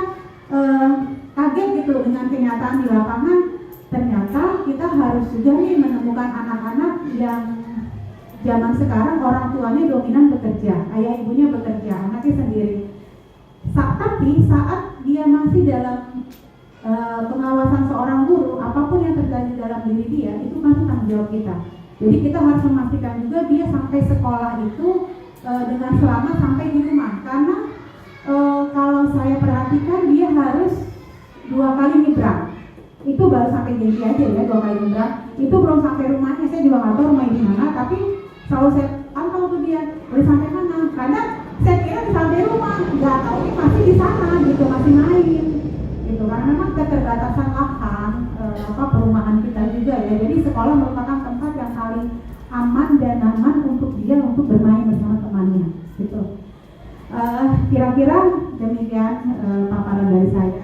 kaget gitu dengan kenyataan di lapangan. Ternyata kita harus juga nih menemukan anak-anak yang zaman sekarang orang tuanya dominan bekerja, ayah ibunya bekerja, anaknya sendiri. Tapi saat dia masih dalam pengawasan seorang guru, apapun yang terjadi dalam diri dia itu masih tanggung jawab kita. Jadi kita harus memastikan juga dia sampai sekolah itu dengan selamat sampai di rumah. Karena kalau saya perhatikan dia harus 2 kali nyebrang. Itu baru sampai Jengki aja ya, 2 kali nyebrang. Itu belum sampai rumahnya, saya juga nggak tahu rumahnya di mana. Tapi selalu saya pantau tuh dia udah sampai mana. Karena saya kira sampai rumah, nggak tahu ini masih di sana gitu, masih main gitu. Karena memang keterbatasan lahan perumahan kita juga ya. Jadi sekolah merupakan tempat yang paling aman dan nyaman untuk dia untuk bermain bersama temannya gitu. Kira-kira demikian paparan dari saya.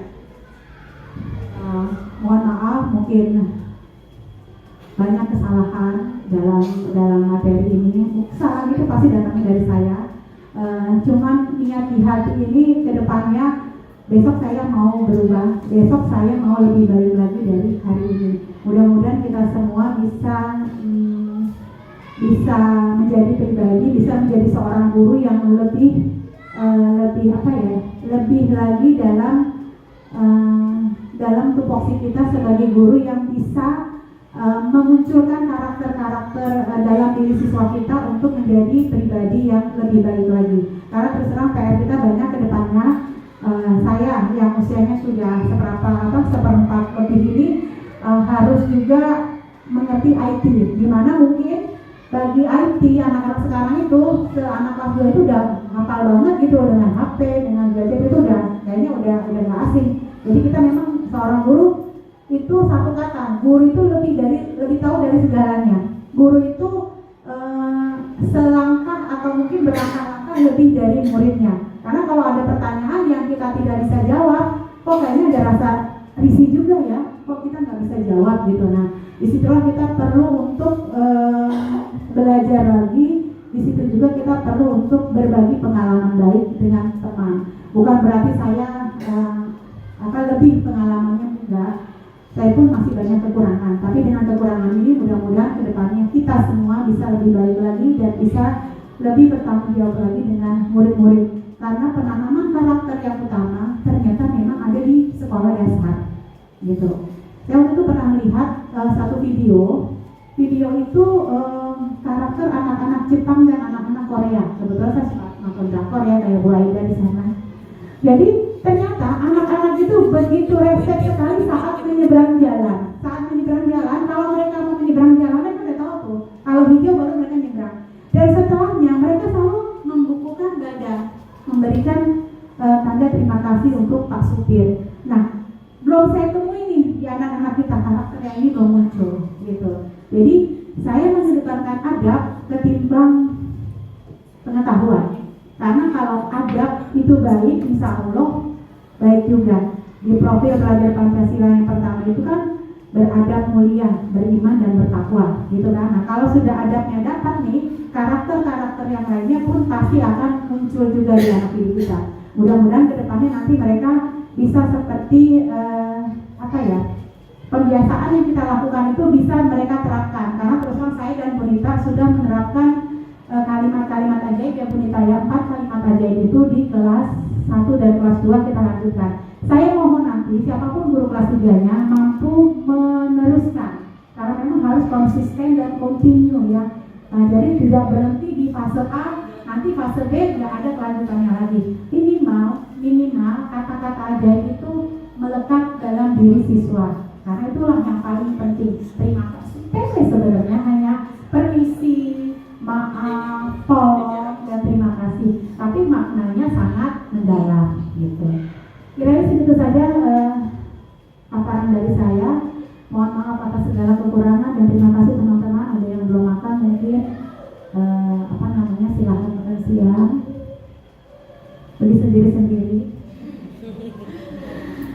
Mohon maaf mungkin banyak kesalahan dalam materi ini. Kesalahan itu pasti datangnya dari saya. Cuman niat di hati ini ke depannya besok saya mau berubah, besok saya mau lebih baik lagi dari hari ini. Mudah-mudahan kita semua bisa menjadi pribadi, bisa menjadi seorang guru yang lebih lagi dalam tupoksi kita sebagai guru yang bisa memunculkan karakter-karakter dalam diri siswa kita untuk menjadi pribadi yang lebih baik lagi. Karena terus terang PR kita banyak ke depannya. Saya yang usianya sudah seperempat lebih ini harus juga mengerti IT. Dimana mungkin bagi IT anak-anak sekarang itu anak kelas 2 itu udah hafal banget gitu dengan HP, dengan gadget itu kayaknya udah nggak asing. Jadi kita memang seorang guru itu satu kata, guru itu lebih tahu dari segalanya. Guru itu selangkah atau mungkin berlangkah-langkah lebih dari muridnya. Karena kalau ada pertanyaan yang kita tidak bisa jawab, kok kayaknya ada rasa risih juga ya, kok kita nggak bisa jawab gitu. Nah, disitulah kita perlu untuk belajar lagi. Di situ juga kita perlu untuk berbagi pengalaman baik dengan teman. Bukan berarti saya lebih pengalamannya, enggak. Saya pun masih banyak kekurangan. Tapi dengan kekurangan ini mudah-mudahan kedepannya kita semua bisa lebih baik lagi dan bisa lebih bertanggung jawab lagi dengan murid-murid. Karena penanaman karakter yang utama ternyata memang ada di sekolah dasar, gitu. Saya waktu itu pernah melihat satu video itu karakter anak-anak Jepang dan anak-anak Korea. Kebetulan saya suka nonton drakor ya, kayak Bu Aida di sana. Jadi ternyata anak-anak itu begitu refleks sekali saat menyeberang jalan. Kalau mereka mau menyeberang jalan, mereka udah tahu tuh. Kalau hijau baru mereka nyebrang. Dan setelahnya mereka selalu membukukan dada, memberikan tanda terima kasih untuk Pak Supir. Nah, belum saya temui nih di anak-anak kita karakter yang ini belum muncul, gitu. Jadi saya mengedepankan adab ketimbang pengetahuan. Karena kalau adab itu baik, insya Allah baik juga. Di profil pelajar Pancasila yang pertama itu kan beradab mulia, beriman dan bertakwa, gitu kan. Nah, kalau sudah adabnya dapat nih, karakter-karakter yang lainnya pun pasti akan muncul juga di anak didik kita. Mudah-mudahan kedepannya nanti mereka bisa seperti pembiasaan yang kita lakukan itu bisa mereka terapkan. Karena terus terang saya dan Bunita sudah menerapkan kalimat-kalimat ajaib yang Bunita ya 4 kalimat ajaib itu di kelas 1 dan kelas 2 kita lanjutkan. Saya mohon nanti siapapun guru kelas 3-nya mampu meneruskan. Karena memang harus konsisten dan kontinu ya. Nah, jadi tidak berhenti di fase A, nanti fase B nggak ada kelanjutannya lagi. Minimal kata-kata ajaib itu melekat dalam diri siswa. karena itulah yang paling penting. Terima kasih. Sebenarnya hanya permisi, maaf, tolong, dan terima kasih. Tapi maknanya sangat mendalam gitu. Kira-kira segitu saja paparan dari saya. Mohon maaf atas segala kekurangan dan terima kasih teman-teman. Ada yang belum makan mungkin silahkan makan siang. Beli sendiri-sendiri.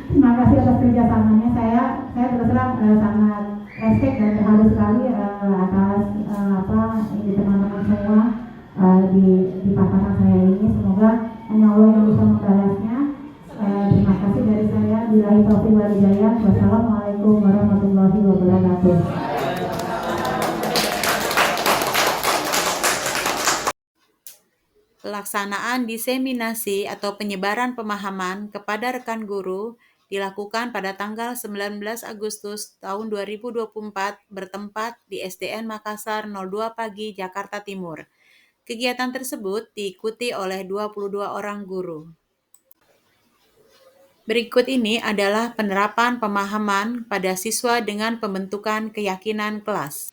Terima kasih atas kerjasamanya. Saya terus terang sangat respect dan terharu sekali atas ini teman-teman semua di paparan saya ini. Semoga hanya Allah yang bisa membalasnya. Terima kasih dari saya. Billahi taufiq wal hidayah. Wassalamualaikum warahmatullahi wabarakatuh. Pelaksanaan diseminasi atau penyebaran pemahaman kepada rekan guru dilakukan pada tanggal 19 Agustus tahun 2024 bertempat di SDN Makassar 02 Pagi, Jakarta Timur. Kegiatan tersebut diikuti oleh 22 orang guru. Berikut ini adalah penerapan pemahaman pada siswa dengan pembentukan keyakinan kelas.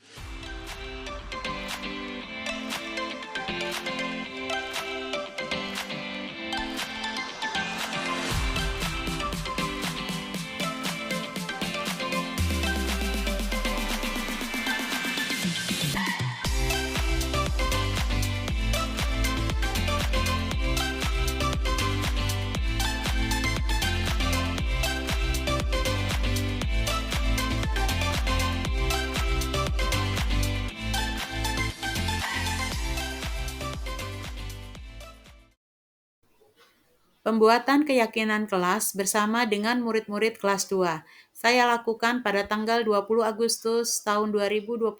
Pembuatan keyakinan kelas bersama dengan murid-murid kelas 2. Saya lakukan pada tanggal 20 Agustus tahun 2024.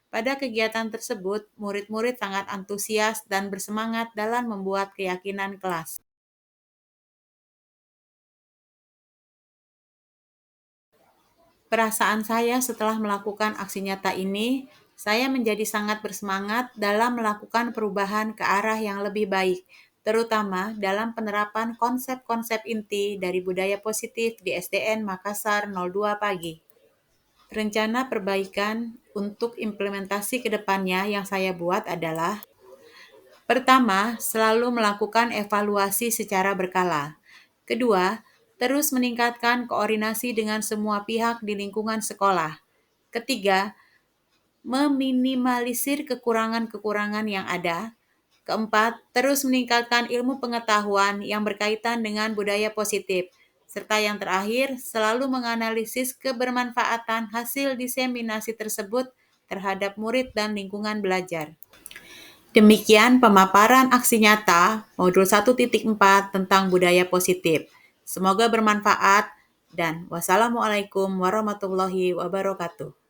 Pada kegiatan tersebut, murid-murid sangat antusias dan bersemangat dalam membuat keyakinan kelas. Perasaan saya setelah melakukan aksi nyata ini, saya menjadi sangat bersemangat dalam melakukan perubahan ke arah yang lebih baik, terutama dalam penerapan konsep-konsep inti dari budaya positif di SDN Makassar 02 Pagi. Rencana perbaikan untuk implementasi ke depannya yang saya buat adalah: pertama, selalu melakukan evaluasi secara berkala. Kedua, terus meningkatkan koordinasi dengan semua pihak di lingkungan sekolah. Ketiga, meminimalisir kekurangan-kekurangan yang ada. Keempat, terus meningkatkan ilmu pengetahuan yang berkaitan dengan budaya positif. Serta yang terakhir, selalu menganalisis kebermanfaatan hasil diseminasi tersebut terhadap murid dan lingkungan belajar. Demikian pemaparan aksi nyata modul 1.4 tentang budaya positif. Semoga bermanfaat dan wassalamualaikum warahmatullahi wabarakatuh.